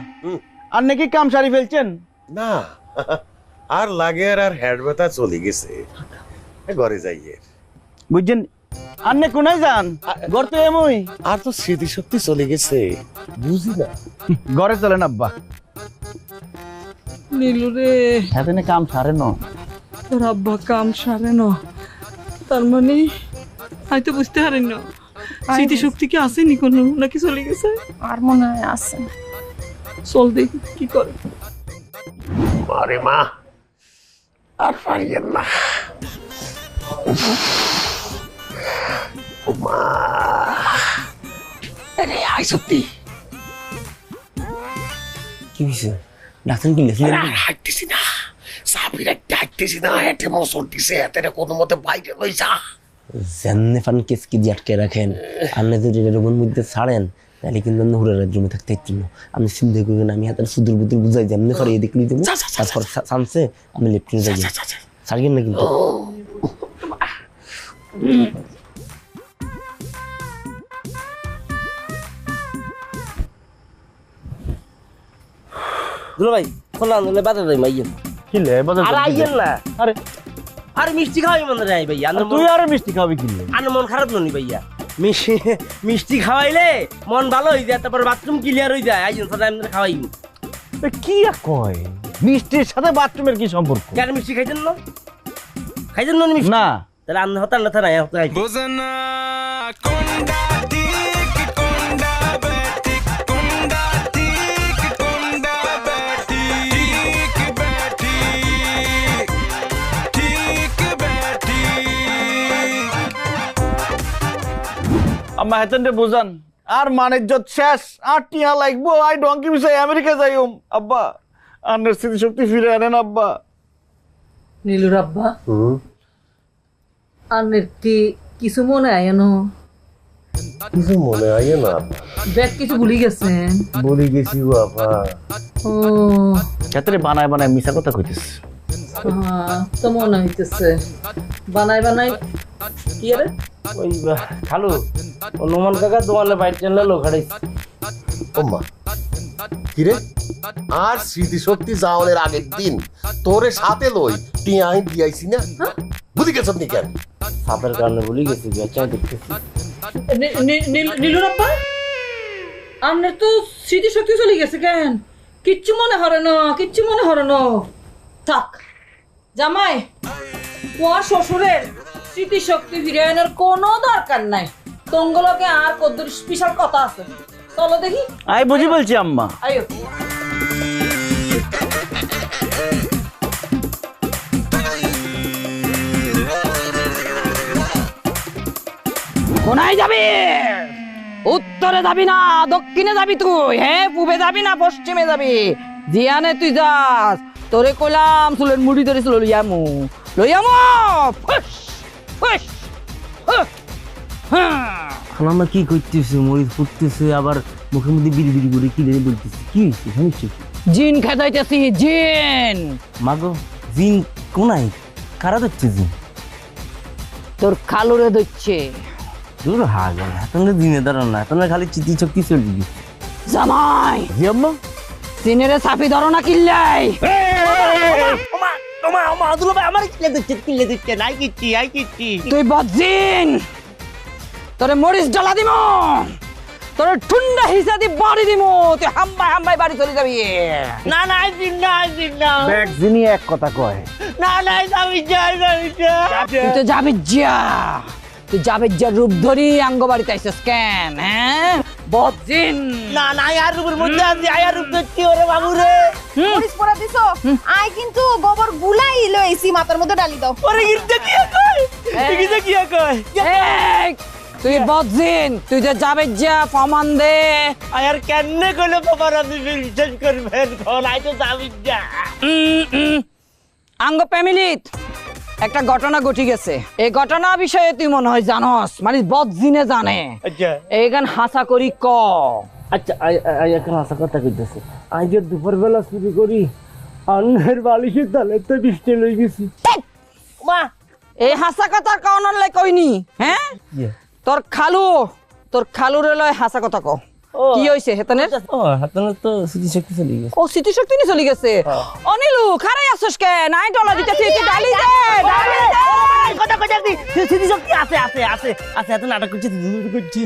আর নাকি কাম সারি ফেলছেন? না আর লাগে আর হেড ব্যথা চলে গেছে। ঘরে যাইয়ে বুঝছেন, আন্নে কোনায় যান? ঘর তো এমই। আর তো স্মৃতিশক্তি চলে গেছে, বুঝি না। ঘরে চলেন আব্বা, নীলু রে, হাতেনে কাম সারে না। তোর আব্বা কাম সারে না, তার মানে আমি তো বুঝতে পারি না স্মৃতিশক্তি কি আসেনি কোনো, নাকি চলে গেছে? আর মনে হয় আছে। চল দেখি কি করে। আরে মা, আর পারিয়েন না। ও মা, আরে আই সত্যি কি হয়েছে? ডাক্তার কি লেখলেন? হাঁটতেছি না, সাবির একটা হাঁটতেছি না, হেঁটে মশর দিছে, হাতে কোনো মতে বাইরে লই যা। জান্নে ফান কেস কি দিয়ে আটকে রাখেন? আপনি যদি রুমের মধ্যে ছাড়েন তাহলে কিন্তু আপনি হুড়ার রুমে থাকতে ইচ্ছিল। আপনি চিন্তা করবেন আমি হাতের সুদূর বুদুর বুঝাই যে আপনি করে এদিক লই দেবো, তারপর চান্সে আমি লেফটিনে যাই। ছাড়বেন না কিন্তু। দুলা ভাই খোলা আনলে বাধা দেয় মাইয়েন। কি লে বাজার? আর আইয়েন না। আরে আরে মিষ্টি খাওয়াই মনে রাই ভাইয়া। তুই আরে মিষ্টি খাবি কি লে? আর মন খারাপ ননি ভাইয়া। মিষ্টি খাওয়াইলে মন ভালো হয়ে যায়, তারপর বাথরুম ক্লিয়ার হয়ে যায়। আইয়েন সাথে আমি খাওয়াই। কি আর কয়, মিষ্টির সাথে বাথরুমের কি সম্পর্ক? কেন মিষ্টি খাইছেন না? খাইছেন না মিষ্টি? না, তাহলে আপনি হতান না থানায় হতান। Bozana konda tik konda betik konda tik konda betik tik betik আমার হাতেন বুঝান। আর মানিজ্জত শেষ, আর টিয়া লাগবো। আই ডঙ্কি বিষয় আমেরিকা যাইম। আব্বা, আন্নের স্মৃতিশক্তি ফিরে আনেন আব্বা। নীলুর আব্বা, আর কি কিছু মনে আয় না? কিছু মনে হয় না, ব্যাগ কিছু ভুলে গেছেন? বলে গেছি বাবা। ও হাতের বানায় বানায় মিশা কথা কইতেছ। হ্যাঁ, তো মনে হইতেছে বানাই বানাই। কি রে ওই খালু অনুমান কাকা দোকানে বাইরে চলে লোক হারাইছে। ও মা, কিরে আর স্মৃতিশক্তি যাওয়ার আগের দিন তোরে সাথে লই টিয়া আইন দিয়াইছি না, বুঝি গেছ নি কেন? সাপের কারণে ভুলে গেছি, বেচাই দেখতেছি। নীলুর আব্বা, আপনার তো স্মৃতিশক্তি চলে গেছে কেন? কিচ্ছু মনে হরে না, কিচ্ছু মনে হরে না। থাক জামাই, তোমার শ্বশুরের স্মৃতিশক্তি ফিরে আনার কোনো দরকার নাই। তঙ্গলকে আর কদ্দুর স্পেশাল কথা আছে, চলো দেখি। আমি বুঝি বলছি আম্মা। আয়ো। কোনায় যাবি? উত্তরে যাবি না দক্ষিণে যাবি তুই? হ্যাঁ, পূবে যাবি না পশ্চিমে যাবি? জিয়ানে তুই যাস, তোরে কইলাম চুলের মুড়ি ধরে চুল লইয়ামু লইয়ামু। ফুস ফুস খালাম্মা কি করতেছে? মরিচ ফুটতেছে, আবার মুখের মধ্যে বিড়ি বিড়ি করে কি রে বলতেছে? কি হয়েছে? শুনছি জিন খেদাইতেছি, জিন। মাগো, জিন কোনায়? কারা ধরছে জিন? তোর খালুরে ধরছে। দূর হাগল, এখন দিনে দাঁড়ান না, এখন খালি চিতি চক্তি চলে গেছে। জামাই, জি আম্মা? জিনেরে চাপি ধরো না কিল্লাই। তুই বজিন, তোরে মরিচ জ্বালা দিমু, তোরে ঠুন্ডা হিসা দি বাড়ি দিমু, তুই হাম্বাই হাম্বাই বাড়ি চলে যাবি। না না, জিন না, জিন না। ব্যাগ যিনি এক কথা কয়। না না, আমি যাই, আমি যাই। তুই তো যাবি যা, তুই যাবি যা রূপ ধরি আঙ্গ বাড়িতে আইসিস কেন? হ্যাঁ বজিন। না না, আয়ার রূপের মধ্যে আছি, আয়ার রূপ দেখছি ওরে বাবু রে। মরিচ পড়া দিছো? আই কিন্তু গোবর গুলাই লইছি, মাথার মধ্যে ডালি দাও। ওরে গিরতে কি কয়? গিরতে কি কয়? এই, তুই বজিন, তুই যে যাবি যা ফমান দে। আয়ার কেনে কইলে বাবার আপনি বিশ্বাস করবেন? কোন আই তো যাবি যা। আঙ্গ ফ্যামিলিত একটা ঘটনা ঘটি গেছে। এই ঘটনা বিষয়ে তুই মনে হয় জানস, মানে বদজিনে জানে। আচ্ছা এইখান হাসা করি ক। আচ্ছা, আই এখন আশা কথা কইতেছে। আই যে দুপুরবেলা চুরি করি, আন্নের বালিশের তালে তো বৃষ্টি লই গেছি। মা, এই হাসা কথা কওনার লাই কইনি? হ্যাঁ, তোর খালুরে লয় হাসা কথা ক। কি হইছে হেতনের? ও হাতনে তো স্মৃতি শক্তি চলে গেছে। ও স্মৃতিশক্তি নি চলে গেছে। অনিলু খারাই আসছ কেন? নাই ডলা দিতেছি, তুই ডালি দে, ডালি দে। কথা কইতাছি, স্মৃতি শক্তি আছে আছে আছে আছে, এত নাটক করছি, করছি।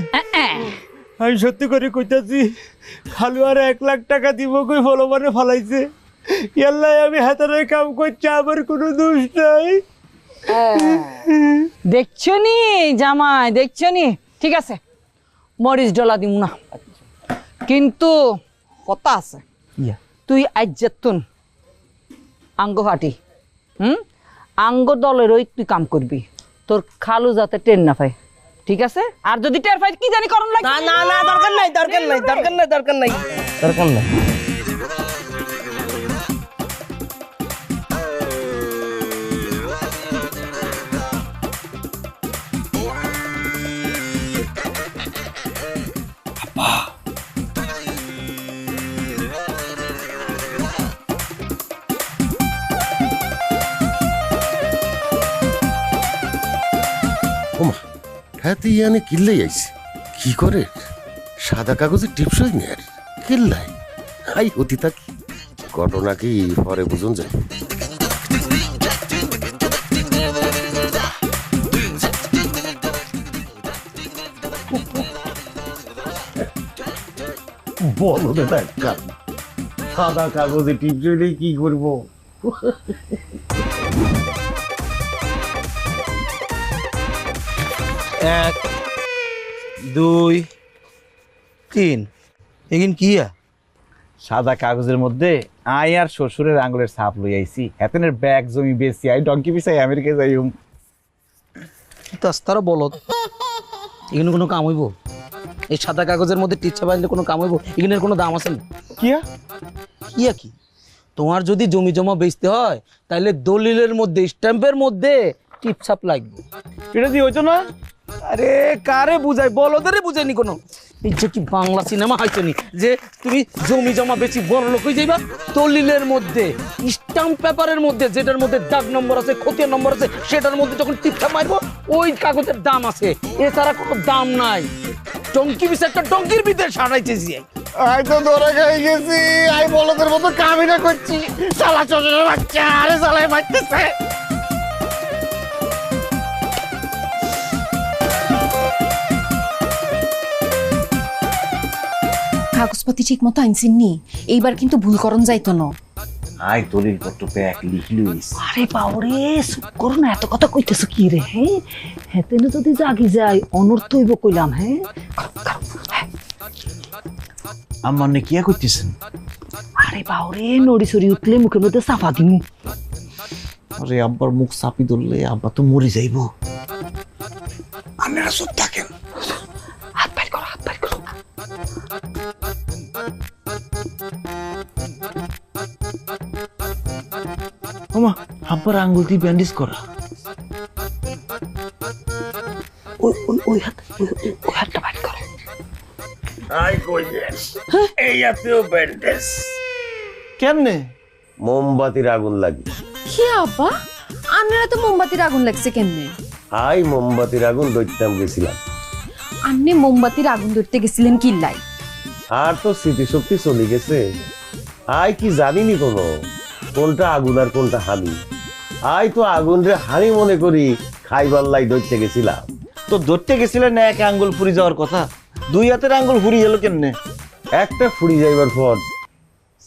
আমি সত্যি করে কইতাছি, খালু আর 1 লাখ টাকা দিব কই ফলবানে ফালাইছে। ইয়াল্লাই আমি হাতের কাম করছি, আমার কোনো দোষ নাই। দেখছো নি জামাই, দেখছো নি? ঠিক আছে, মরিচ ডলা দিম না, কিন্তু কথা আছে। তুই আজ যেতুন আঙ্গ ফাটি, আঙ্গ দলের ওই তুই কাম করবি, তোর খালু যাতে টের না পায়। ঠিক আছে? আর যদি টের পাই কি জানি করণ লাগে। না না না, দরকার নাই, দরকার নাই, দরকার নাই, দরকার নাই, দরকার নাই। ওমা, হ্যাঁ তুই ইয়ানে কিল্লাই আইছে। কি করে? সাদা কাগজে টিপসই নে আর কিল্লাই। হাই অতি থাকি, ঘটনা কি পরে বুঝুন যায়। বলো দাদা, সাদা কাগজে টিপ চলে কি করবো? 1 2 3 এগিন কিয়া? সাদা কাগজের মধ্যে আই আর শ্বশুরের আঙ্গুলের ছাপ লই আইছি। হেতেনের ব্যাগ জমি বেশি আই ডঙ্কি পিছাই আমেরিকা যাইম। তাস্তারা বলত এখানে কোনো কাম হইব? এই সাদা কাগজের মধ্যে টিচ্ছা বাঁধলে কোনো কাম হইব? এখানের কোনো দাম আছে না? কিয়া? কিয়া কি? তোমার যদি জমি জমা বেচতে হয় তাহলে দলিলের মধ্যে, স্ট্যাম্পের মধ্যে টিপছাপ লাগবে। এটা দিয়ে হইতো না? আরে কারে বুঝাই, বলদেরে বুঝাইনি কোনো। এই যে কি বাংলা সিনেমা হয়তো নি যে তুমি জমি জমা বেশি বড় লোক হয়ে যাইবা? দলিলের মধ্যে, স্ট্যাম্প পেপারের মধ্যে, যেটার মধ্যে দাগ নম্বর আছে, খতিয়ান নম্বর আছে, সেটার মধ্যে যখন টিপছাপ মারবো ওই কাগজের দাম আছে, এছাড়া কোনো দাম নাই। টঙ্কি বিছে একটা টঙ্কির ভিতরে সারাইতেছি। আই তো ধরে খাই গেছি, আই বলদের মতো কামিনা করছি। শালা চোরের বাচ্চা, আরে শালাই মারতেছে। কাগজপাতি ঠিক মতো আনছেন নি? এইবার কিন্তু ভুল করণ যাইতো না। আই দলিল পত্র ব্যাগ লিখলুইস। আরে বাবরে চুপ করো না, এত কথা কইতেছো কি রে? হ্যাঁ হেতেনে যদি জাগি যায় অনর্থ হইব কইলাম। হ্যাঁ আমার নে কিয়া করতেছেন? আরে বাবরে নড়ি সরি উঠলে মুখের মধ্যে চাপা দিমু। আরে আব্বার মুখ চাপি ধরলে আব্বা তো মরে যাইব। আপনারা চুপ থাকেন। হাত বাইর করো, হাত বাইর করো। ওমা আব্বার আঙ্গুল দিয়ে ব্যান্ডেজ করা। ওই হাতটা বাইর করো। আই কইলেন এই এতও ব্যান্ডেজ কেমনে? মোমবাতির আগুন লাগি। কি আব্বা, আপনারা তো মোমবাতির আগুন লাগছে কেমনে? আই মোমবাতির আগুন ধরতাম গেছিলাম। আপনি মোমবাতির আগুন ধরতে গেছিলেন কি লাই? আর তো স্মৃতিশক্তি চলে গেছে। আই কি জানিনি কোনো কোনটা আগুন আর কোনটা হানি। আই তো আগুন রে হানি মনে করি খাইবার লাই ধরতে গেছিলাম। তো ধরতে গেছিলেন না এক আঙ্গুল ফুরি যাওয়ার কথা, দুই হাতের আঙ্গুল ফুরি গেল কেমনে? একটা ফুরি যাইবার পর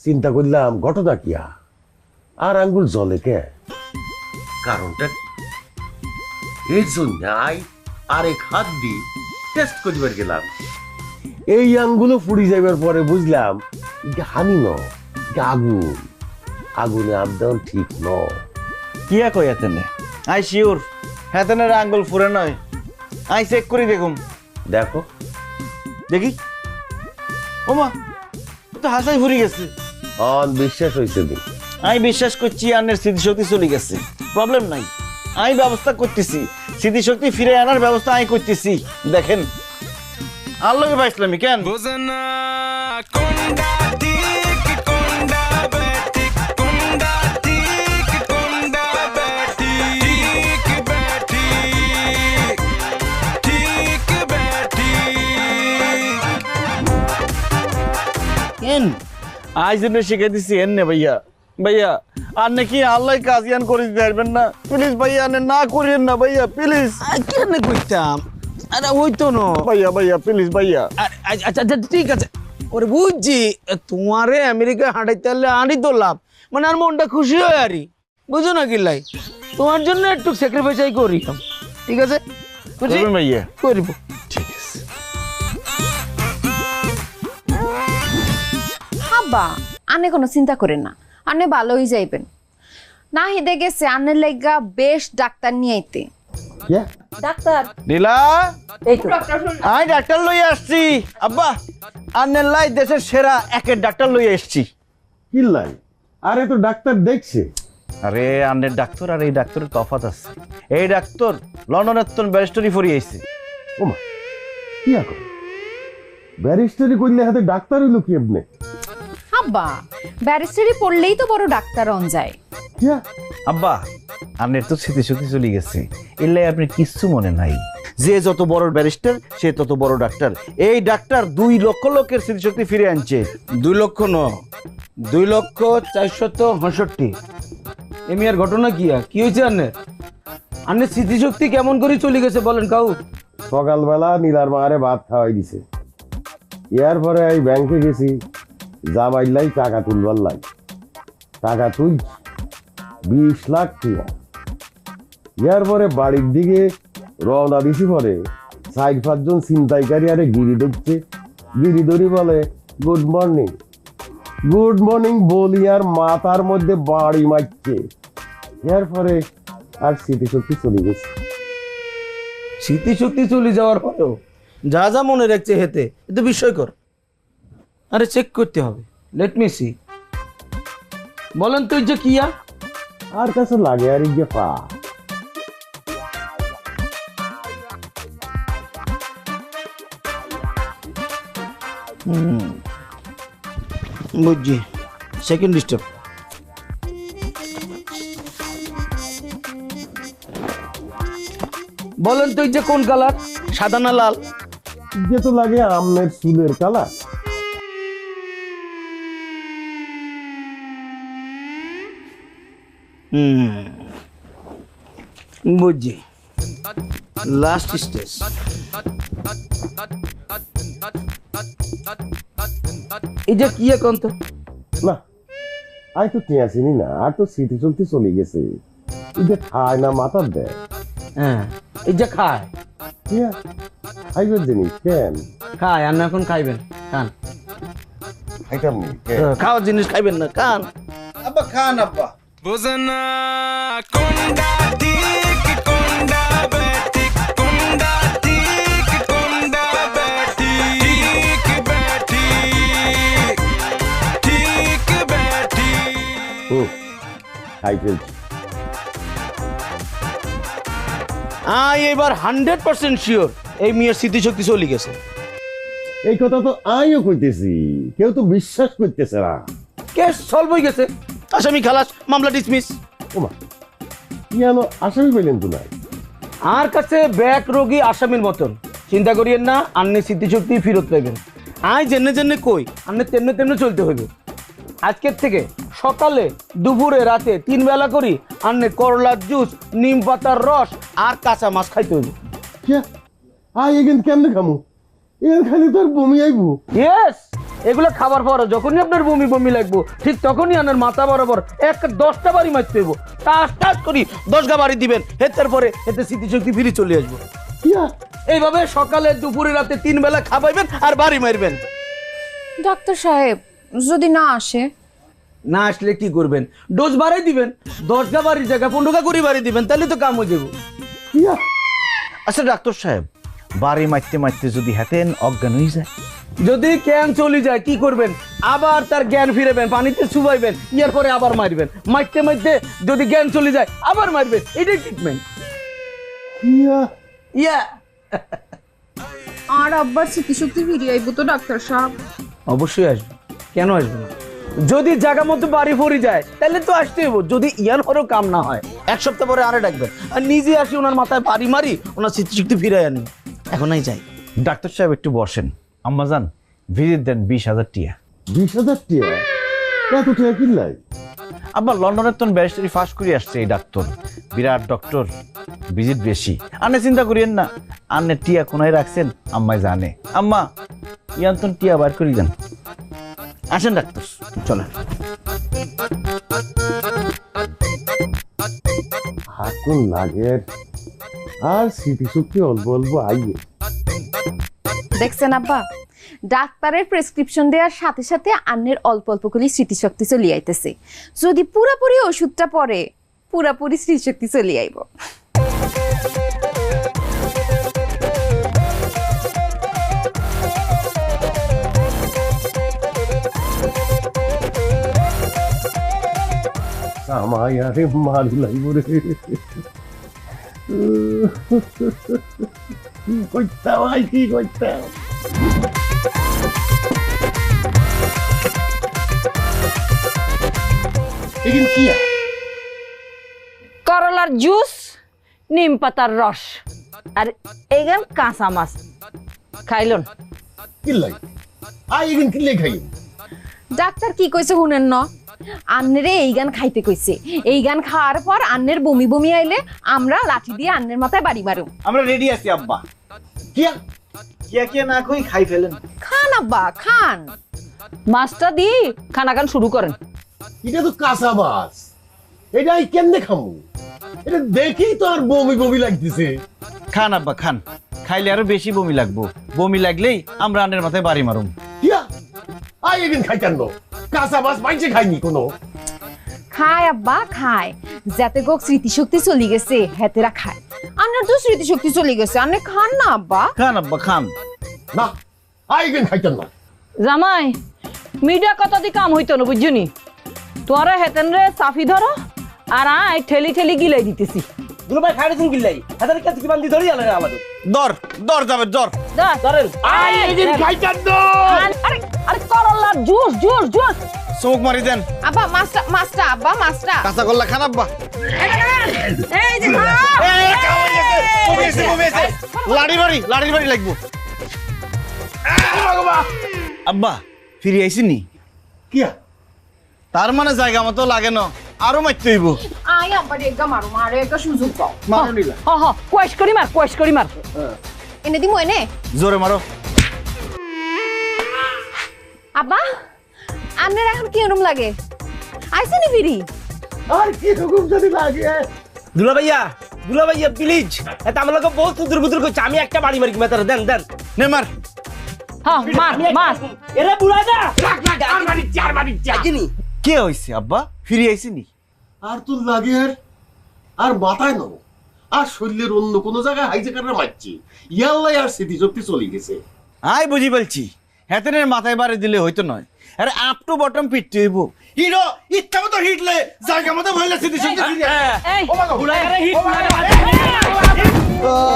চিন্তা করলাম ঘটনা কিয়া আর আঙ্গুল জ্বলে কে, কারণটা কি? এর জন্য আই আরেক হাত দি টেস্ট করিবার গেলাম। এই আঙ্গুলও ফুরি যাইবার পরে বুঝলাম এটা হানি ন, এটা আগুন। আগুনে আবদান ঠিক ন। কিয়া কই হাতেনে? আই শিওর হাতেনের আঙ্গুল ফুরে নয়। আই চেক করি দেখুন। দেখো দেখি। ওমা তো হাসাই ফুরি গেছে। বিশ্বাস হয়েছে দি। আমি বিশ্বাস করছি আনের স্মৃতিশক্তি চলে গেছে, প্রবলেম নাই। আমি ব্যবস্থা করতেছি, স্মৃতিশক্তি ফিরে আনার ব্যবস্থা আমি করতেছি। দেখেন আল্লাহকে পাইছিলাম কেন বোঝনা কোনটা ঠিক কোনটা ব্যাঠিক কোনটা ঠিক কোনটা ব্যাঠিক ব্যাঠিক ঠিক ব্যাঠিক কেন আজ জন্য শিখে দিছি এনে ভাইয়া। ভাইয়া আর নাকি আল্লাহ কাজিয়ান করে দিতে পারবেন না? প্লিজ ভাইয়া আনে না করিয়েন না ভাইয়া, প্লিজ। কেন করতাম? আরে ওই তো না ভাইয়া ভাইয়া প্লিজ ভাইয়া। আচ্ছা আচ্ছা ঠিক আছে, ওরে বুঝছি। তোমারে আমেরিকা হাঁটাইতে পারলে আরই তো লাভ, মানে আর মনটা খুশি হয় আরই, বুঝো না কি লাই? তোমার জন্য একটু স্যাক্রিফাইস করি। ঠিক আছে বুঝছি করবেন ভাইয়া? করিব। ঠিক আছে। আব্বা আনে কোনো চিন্তা করেন না, আনে ভালোই যাইবেন। না হিদে গেছে আনের লাইগা বেশ ডাক্তার নিয়ে আইতে। ডাক্তার নীলা এই তো আমি ডাক্তার লইয়া আসছি। আব্বা আন্নের লাই দেশের সেরা একের ডাক্তার লইয়া এসছি। কি লাই? আরে তো ডাক্তার দেখছে। আরে আন্নের ডাক্তার আর এই ডাক্তারের তফাৎ আছে। এই ডাক্তার লন্ডনের তো ব্যারিস্টারি ফরি আইছে। ওমা কি এখন ব্যারিস্টারি করলে হাতে ডাক্তার হইলো কি এমনি? আব্বা ব্যারিস্টারি পড়লেই তো বড় ডাক্তার হন যায়। কিয়া আব্বা আন্নের তো স্মৃতিশক্তি চলে গেছে, এলাই আপনি কিচ্ছু মনে নাই। যে যত বড় ব্যারিস্টার সে তত বড় ডাক্তার। এই ডাক্তার 2 লক্ষ লোকের স্মৃতিশক্তি ফিরে আনছে। 2 লক্ষ ন, 2,465,000। এমি আর ঘটনা কি হয়েছে? আন্নের স্মৃতিশক্তি কেমন করে চলে গেছে বলেন কাউ? সকালবেলা নীলার মারে ভাত খাওয়াই দিছে। ইয়ার পরে এই ব্যাংকে গেছি, জামাইলাই টাকা তুলবার লাই। টাকা তুল 20 লাখ টাকা। ইয়ার পরে বাড়ির দিকে রওনা দিছি। পরে 4-5 জন ছিনতাইকারী আরে গিরি ধরছে। গিরি ধরি বলে গুড মর্নিং, গুড মর্নিং বলি আর মাথার মধ্যে বাড়ি মারছে। ইয়ার পরে আর স্মৃতিশক্তি চলে গেছে। স্মৃতিশক্তি চলে যাওয়ার পরেও যা যা মনে রাখছে হেতে এতে বিস্ময়কর। আরে চেক করতে হবে। Let me see. বলেন তুই যে কিয়া আর কাছে লাগে আর ইয়ে পা। বুঝছি। Second step. বলেন তুই যে কোন কালার, সাদা না লাল? যে তো লাগে আমের চুলের কালার। বুঝছি। Last stage. এই যে কি এখন তো না আই তো টিয়া চিনি না আর তো স্মৃতি শক্তি চলে গেছে এটা খায় না মাথার দেয় হ্যাঁ এই যে খায় টিয়া খাইবার জিনিস কেন খায় আর না এখন খাইবেন খান খাইতাম নি কেন খাওয়ার জিনিস খাইবেন না খান আব্বা খান আব্বা Bozana konda tik konda batik konda tik konda batik tik batik খাই ফেলছি এবার 100% শিওর এই মেয়ের স্মৃতিশক্তি চলে গেছে। এই কথা তো আমিও কইতেছি কেউ তো বিশ্বাস করতেছে না কেস সলভ হয়ে গেছে, আসামি খালাস, মামলা ডিসমিস। ওমা কেন আসামি পেলেন তো নাই আর কাছে ব্যাক রোগী আসামির মতন চিন্তা করিয়েন না, আন্নে স্মৃতিশক্তি ফেরত পাইবেন। আই জেনে জেনে কই আন্নে তেমনি তেমনি চলতে হইবে। আজকের থেকে সকালে দুপুরে রাতে 3 বেলা করি আন্নে করলার জুস, নিম পাতার রস আর কাঁচা মাছ খাইতে হইবে। কে আই এখান কেমনে খামু এখান খালি তোর বমি আইবো ইয়েস, এগুলো খাবার পরে যখনই আপনার বমি বমি লাগবো ঠিক তখনই আপনার মাথা বরাবর 10টা বাড়ি মারতে হইব। টাস টাস করি 10 গা বাড়ি দিবেন, এর পরে এতে স্মৃতিশক্তি ফিরে চলে আসবো। কিয়া এইভাবে সকালে দুপুরে রাতে 3 বেলা খাবাইবেন আর বাড়ি মারবেন। ডাক্তার সাহেব যদি না আসে? না আসলে কি করবেন? ডোজ বাড়াই দিবেন, 10 গা বাড়ির জায়গা 15 গা করে বাড়ি দিবেন, তাহলে তো কাম হয়ে যাবো। কিয়া আচ্ছা ডাক্তার সাহেব, বাড়ি মারতে মারতে যদি হাতেন অজ্ঞান হয়ে যায়? যদি জ্ঞান চলে যায় কি করবেন? আবার তার জ্ঞান ফিরাবেন, পানিতে চুবাইবেন, ইয়ার পরে আবার মারবেন। মারতে মারতে যদি জ্ঞান চলে যায় আবার মারবেন, এটাই ট্রিটমেন্ট। কিয়া ইয়া আর আব্বার স্মৃতিশক্তি ফিরিয়ে আইব তো ডাক্তার সাহেব? অবশ্যই আসবে, কেন আসবে না? যদি জায়গা মতো বাড়ি পড়ে যায় তাহলে তো আসতে হইব। যদি ইয়ার পরেও কাম না হয় 1 সপ্তাহ পরে আরে ডাকবেন, আর নিজে আসি ওনার মাথায় বাড়ি মারি ওনার স্মৃতিশক্তি ফিরাই আনি। এখনই যাই। ডাক্তার সাহেব একটু বসেন। আম্মাজান ভিজিট দেন 20,000 টিয়া। 20,000 টিয়া এত টিয়া কিনলাই? আবার লন্ডনের তো ব্যারিস্টারি ফাঁস করে আসছে এই ডাক্তার, বিরাট ডক্টর, ভিজিট বেশি। আন্নে চিন্তা করিয়েন না, আন্নে টিয়া কোনায় রাখছেন আম্মাই জানে। আম্মা ইয়ান্তন টিয়া বার করি যান। আসেন ডাক্তার চলেন। হাতুন লাগে আর স্মৃতিশক্তি অল্প অল্প আইয়ে। দেখছেন আব্বা, ডাক্তারের প্রেসক্রিপশন দেওয়ার সাথে সাথে আন্নের অল্প অল্প করে স্মৃতিশক্তি চলে আইতেছে। যদি পুরাপুরি ওষুধটা পরে পুরাপুরি স্মৃতিশক্তি চলে আইব। আমায় আরে মারি লাইব রে কি করতাম ভাই কি করতাম? এখানে কিয়া করলার জুস, নিম পাতার রস আর এইখান কাঁচা মাছ খাইলন। কিল্লাই আই এখানে কিল্লাই খাই? ডাক্তার কি কইছে শুনেন না? আন্নেরে এই গান খাইতে কইছে। এই গান খাওয়ার পর আন্নের বমি বমি আইলে আমরা লাঠি দিয়ে আন্নের মাথায় বাড়ি মারুম। আমরা রেডি আছি আব্বা। কিয়া কিয়া কিয়া না কই খাই ফেলেন। খান আব্বা খান। মাছটা দিয়ে খানা খান শুরু করেন। এটা তো কাঁচা মাছ, এটা আই কেমনে খামু? এটা দেখেই তো আর বমি বমি লাগতেছে। খান আব্বা খান, খাইলে আরো বেশি বমি লাগবো। বমি লাগলেই আমরা আন্নের মাথায় বাড়ি মারুম। কিয়া আই এখানে খাই কেন? কাঁচা মাছ মাইছে খাইনি কোনো। খায় আব্বা খায়, যাতে গোক স্মৃতিশক্তি চলে গেছে হেতেরা খায়। আন্নার তো স্মৃতিশক্তি চলে গেছে, আন্নে খান না আব্বা। খান আব্বা খান। না আই এখানে খাই কেন? জামাই মিডিয়া কথা দিয়ে কাম হইতো না বুঝছনি। তোরা হেতেন রে চাফি ধরো আর আই ঠেলি ঠেলি গিলাই দিতেছি। দুলো ভাই খাইছেন গিল্লাই, হাতের কাছে কি বান্ধি ধরি আলে আমাদের। দর দর যাবে দর। ধরেন। আই এখানে খাই কেন? আরে আরে করলার জুস জুস জুস। চোখ মারি দেন। আব্বা মাছটা মাছটা আব্বা মাছটা। কাঁচা করলা খান আব্বা। এই যে খা। লাড়ি বাড়ি লাগবো। আব্বা ফিরে আইসি নি? কিয়া তার মানে জায়গা মতো লাগে না, আরো মারতে হইব। আয় আব্বা রেগা মারো, মারে একটা সুযোগ পাও। মারো নিলা। হ হ কোয়েশ করি মার, কোয়েশ করি মার। এনে দিমু এনে। জোরে মারো। আব্বা আপনার এখন কি রকম লাগে আইসেনি ফিরি আর কি রকম যদি লাগে দুলা ভাইয়া প্লিজ এটা আমার লোক বহুত দুর্বুদুর করছে আমি একটা বাড়ি মারি মেতার দেন দেন নে মার হ্যাঁ মার এরা বুড়া যা কে হইছে আব্বা ফিরে আইছিনি আর তোর লাগে আর মাথায় নয় আর শরীরের অন্য কোনো জায়গায় হাইজেকাররা মারছে ইয়াল্লাই আর স্মৃতিশক্তি চলে গেছে। আই বুঝি বলছি হেতেনের মাথায় বাড়ি দিলে হইতো নয় আরে আপ টু বটম পিটতে হইব হিরো ইচ্ছা মতো হিটলে জায়গা মতো ভইলা সিটি সঙ্গে এই বুড়া করে হিট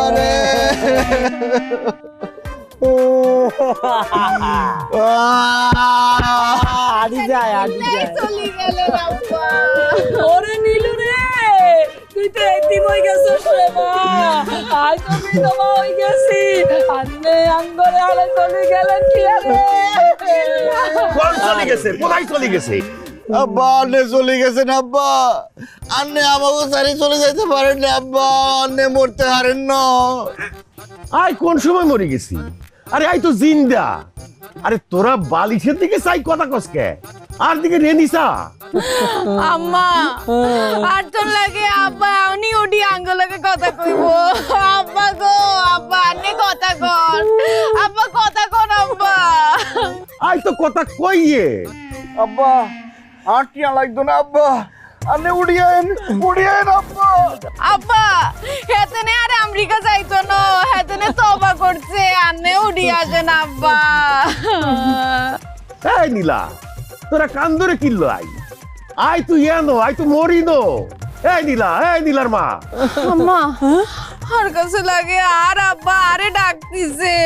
আরে আদি যায় চলে গেল আব্বা ওরে নীলু রে তুই তো এতিম হয়ে গেছিস রে মা আজ তো বিধবা হয়ে গেছি আন্নে আঙ্গরে আলে চলে গেলেন কি আরে কোন চলে গেছে কোথায় চলে গেছে? আব্বা আন্নে চলে গেছেন আব্বা আন্নে আমাকে সারি চলে যাইতে পারেন না আব্বা আন্নে মরতে হারেন না আই কোন সময় মরে গেছি? আরে আই তো জিন্দা। আরে তোরা বালিশের দিকে চাই কথা কসকে আর দিকে রেনিসা আম্মা আর তো লাগে আব্বা উনি উডি আঙ্গুলকে কথা কইব আব্বা গো আব্বা আনে কথা কর আব্বা কথা কর আব্বা আই তো কথা কইয়ে আব্বা আর কি লাগতো না আব্বা আন্নে উড়িয়েন আব্বা আব্বা হেতেনে আর আমেরিকা যাইতো না হেতেনে তওবা করছে আনে উডি আসেন আব্বা এই নীলা তোরা কান ধরে কিনলো আই তুই এনো আই তো মরি নো এই নীলার মা আম্মা আর কাছে লাগে আর আব্বা আরে ডাকতিছে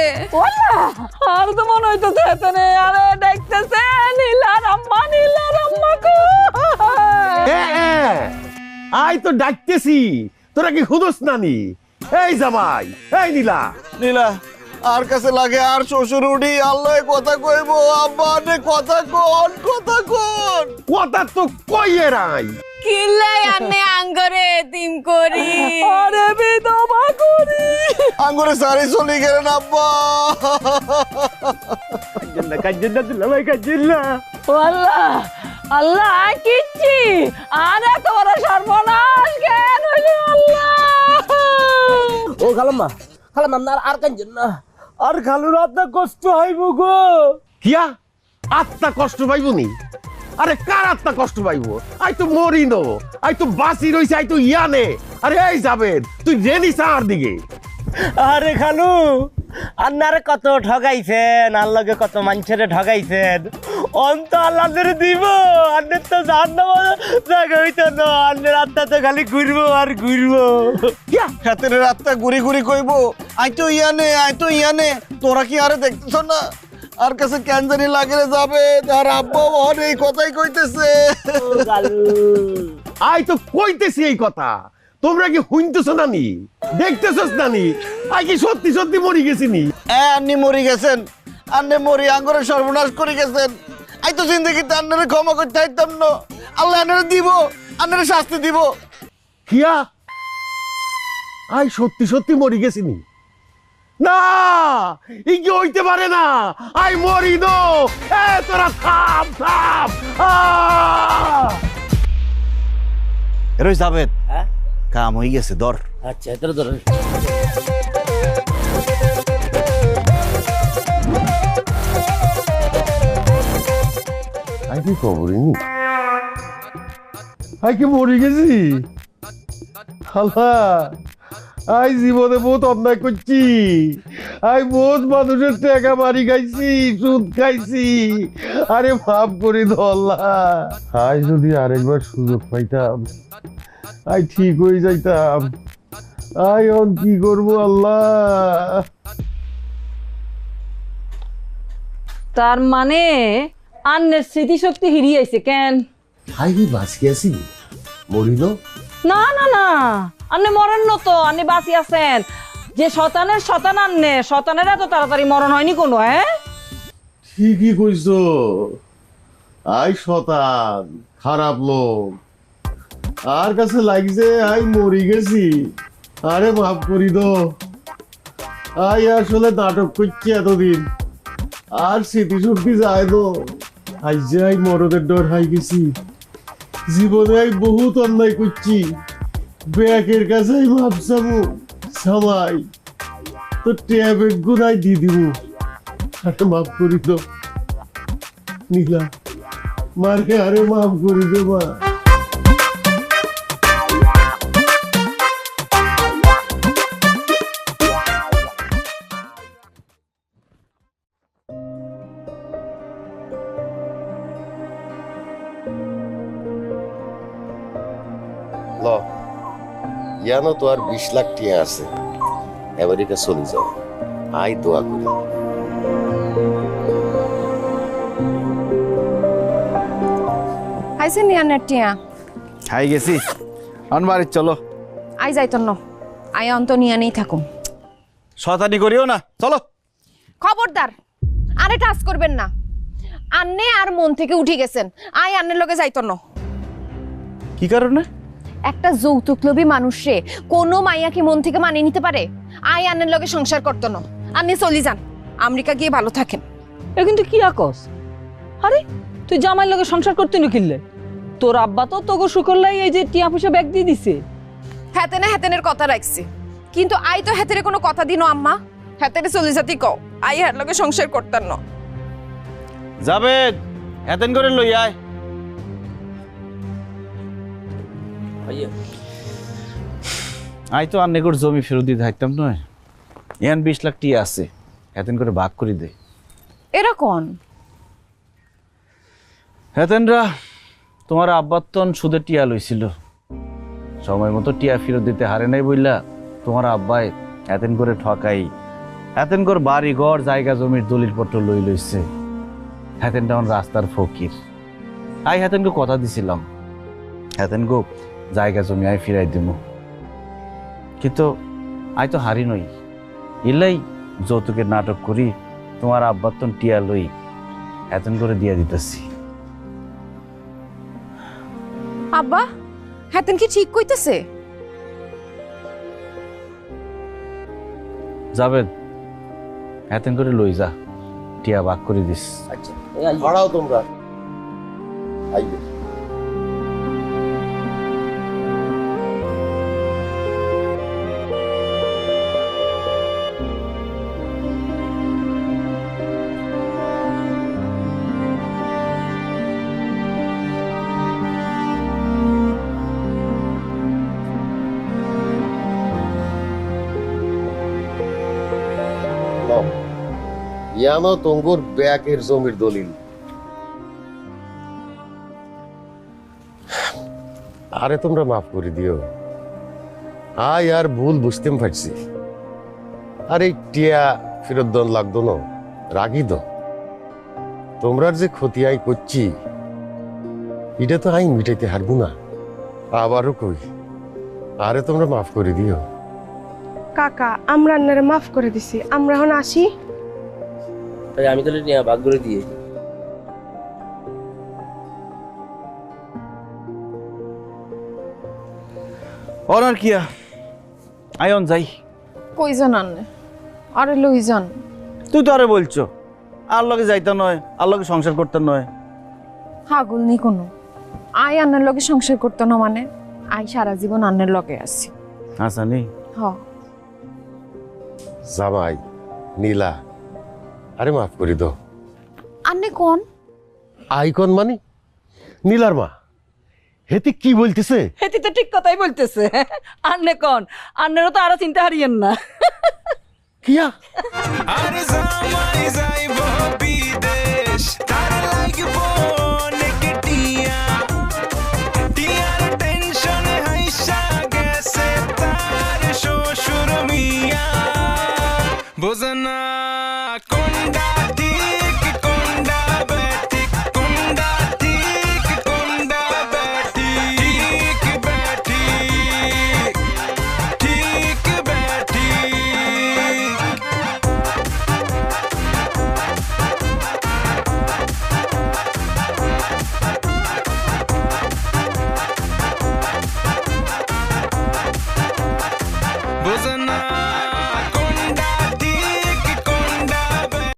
ওলা আর তো মনে হইতো এতনে আরে দেখতেছে নীলার আম্মা কো আই তো ডাকতেছি তোরা কি খুদস নানি এই জামাই এই নীলা আর কাছে লাগে আর শ্বশুর উড়ি আল্লাহ কথা কইবো আব্বা আন্নে কথা কোন কথা তো কইয়ে রাই কিল্লাই আনে আঙ্গরে তিম করি আরে বিধবা করি আঙ্গুরে সারি চলে গেলেন আব্বা কাজিল্লা দুলা ভাই কাজিল্লা আল্লাহ আল্লাহ কিচ্ছি আরে তোর সর্বনাশ কেন হইলো আল্লাহ ও খালাম্মা আর কাঞ্জন না আর খালুর আত্মা কষ্ট হইব গো কিয়া আত্মা কষ্ট পাইবনি আরে কার আত্মা কষ্ট পাইবো আই তো মরি নো আই তো বাসি রইছে আই তো ইয়ানে আরে এই যাবেন তুই রেনিসা আর দিকে আরে খালু আন্নারে কত ঠগাইছেন আল্লাহকে কত মানুষের ঠগাইছেন অন্ত আল্লাহদের দিব আন্নের তো জাহান্নাম জায়গা হইতো না আন্নের আত্মা তো খালি ঘুরবো আর ঘুরবো কিয়া হাতের রাতটা ঘুরি কইবো আই তো ইয়ানে তোরা কি আরে দেখতেছ না আর কাছে ক্যান্সারি লাগলে যাবে আর আব্বা এই কথাই কইতেছে আই তো কইতেছি এই কথা তোমরা কি শুনতেছ নানি দেখতেছস নানি আই কি সত্যি সত্যি মরি গেছিনি আন্নি মরি গেছেন আন্নে মরি আঙ্গরে সর্বনাশ করে গেছেন আই তো জিন্দগিতে আন্নারে ক্ষমা করতে চাইতাম না আল্লাহ আন্নারে দিব আন্নারে শাস্তি দিব কিয়া আই সত্যি সত্যি মরি গেছিনি না ই কি হইতে পারে না আই মরি নো এ তোরা থাম এরই যাবেদ কাম হয়ে গেছে দর আচ্ছা এত ধর আই কি খবরইনি আই কি মরি গেছি আল্লাহ আই জীবনে বহুত অন্যায় করছি আই বহুত মানুষের টাকা মারি খাইছি সুদ খাইছি আরে মাফ করে দাও আল্লাহ আই যদি আরেকবার সুযোগ পাইতাম আই ঠিক হয়ে যাইতাম আই অন কি করবো আল্লাহ তার মানে আন্নের স্মৃতিশক্তি হিরিয়ে আইছে কেন আই কি বাঁচি আছি মরিল না না না আন্নে মরেন না তো আন্নে বাঁচি আছেন যে শতান আন্নে শতানের এত তাড়াতাড়ি মরণ হয়নি কোনো হ্যাঁ ঠিকই কইছো আই শতান খারাপ লোক আর কাছে লাগছে আই মরি গেছি আরে মাফ করি দো আই আসলে নাটক করছি এতদিন আর স্মৃতিশক্তি যায় তো আজ যাই মরদের ডর হাই গেছি, জীবনে আমি বহুত অন্যায় করছি, ব্যাকের কাছে ভাবছাবো সবাই তো ট্যাবের গুনাই দিয়ে দিব, আরে মাফ করি তো নীলা, মারকে আরে মাফ করি দে মা। জানো তো আর 20 লাখ টিয়া আছে, আমেরিকা চলে যাও, আই দোয়া করি। আইছে নিয়া নেটিয়া খাই গেছি আনবারে চলো। আই যাইতো ন, আই অন্ত নিয়া নেই থাকুম। শয়তানি করিও না, চলো। খবরদার আরে টাচ করবেন না, আন্নে আর মন থেকে উঠে গেছেন, আই আন্নের লগে যাইতো ন। কি কারণে? একটা যৌতুকলোভী মানুষে কোনো মাইয়া কি মন থেকে মানিয়ে নিতে পারে? আই আন্নের লগে সংসার করতো না, আন্নে চলি যান, আমেরিকা গিয়ে ভালো থাকেন। এ কিন্তু কি আকস? আরে তুই জামাইয়ের লগে সংসার করতে নিকিলে, তোর আব্বা তো তোকে শুকরলাই এই যে টিয়া পয়সা ব্যাগ দিয়ে দিছে। হেতেনে হেতেনের কথা রাখছে, কিন্তু আই তো হেতেরে কোনো কথা দিনো আম্মা, হেতেরে চলি যাতি কও, আই হের লগে সংসার করতাম না। যাবে এতেন করে লই আয়। আই তো আর নেগর জমি ফেরত দিয়ে থাকতাম নয়, এন 20 লাখ টিয়া আছে, এতেন করে ভাগ করে দে। এরকম হেতেনরা তোমার আব্বার তন সুদের টিয়া লইছিল, সময় মতো টিয়া ফেরত দিতে হারে নাই বইলা তোমার আব্বাই এতেন করে ঠকাই, এতেন করে বাড়ি ঘর জায়গা জমির দলিল পত্র লই লইছে। হেতেন তখন রাস্তার ফকির, আই হেতেনকে কথা দিছিলাম হেতেন গো জায়গা জমি আই ফিরাই দিব, কিন্তু আই তো হারি নই, ইলাই যৌতুকের নাটক করি তোমার আব্বার তন টিয়া লই হেতেন করে দিয়া দিতেছি। আব্বা হেতেন কি ঠিক কইতেছে? যাবেন হেতেন করে লই যা, টিয়া ভাগ করে দিস। আচ্ছা ভাড়াও তোমরা আইবে। ইয়ানো তঙ্গুর ব্যাকের জমির দলিল। আরে তোমরা মাফ করে দিও, আই আর ভুল বুঝতে পারছি। আরে টিয়া ফেরত দন লাগতো না, রাগি দো, তোমরার যে ক্ষতি আই করছি এটা তো আই মিটাইতে হারবো না, আবারও কই আরে তোমরা মাফ করে দিও। কাকা আমরা আপনারা মাফ করে দিছি, আমরা এখন আসি। আমি তাহলে নিয়ে ভাগ করে দিয়ে অনার কিয়া আয়ন যাই। কই যান আন্নে? আরে লই যান। তুই তো আরে বলছো আর লগে যাইতা নয়, আর লগে সংসার করতে নয়। হাগুল নি কোনো, আই আন্নের লগে সংসার করতো না মানে আই সারা জীবন আন্নের লগে আছি। হাসানি হ জামাই নীলা আরে মাফ করে দাও। আন্নে কোন আইকন মানে নীলার মা, হেতি কি বলতেছে? হেতি তো ঠিক কথাই বলতেছে। আন্নে কোন, আন্নেরও তো আরো চিন্তা হারিয়েন না। কিয়া আর জামাই যাইব বিদেশ, তার লাগব অনেক টিয়া, টিয়ার টেনশনে হাইসা গেছে তার শ্বশুর মিয়া, বোঝে না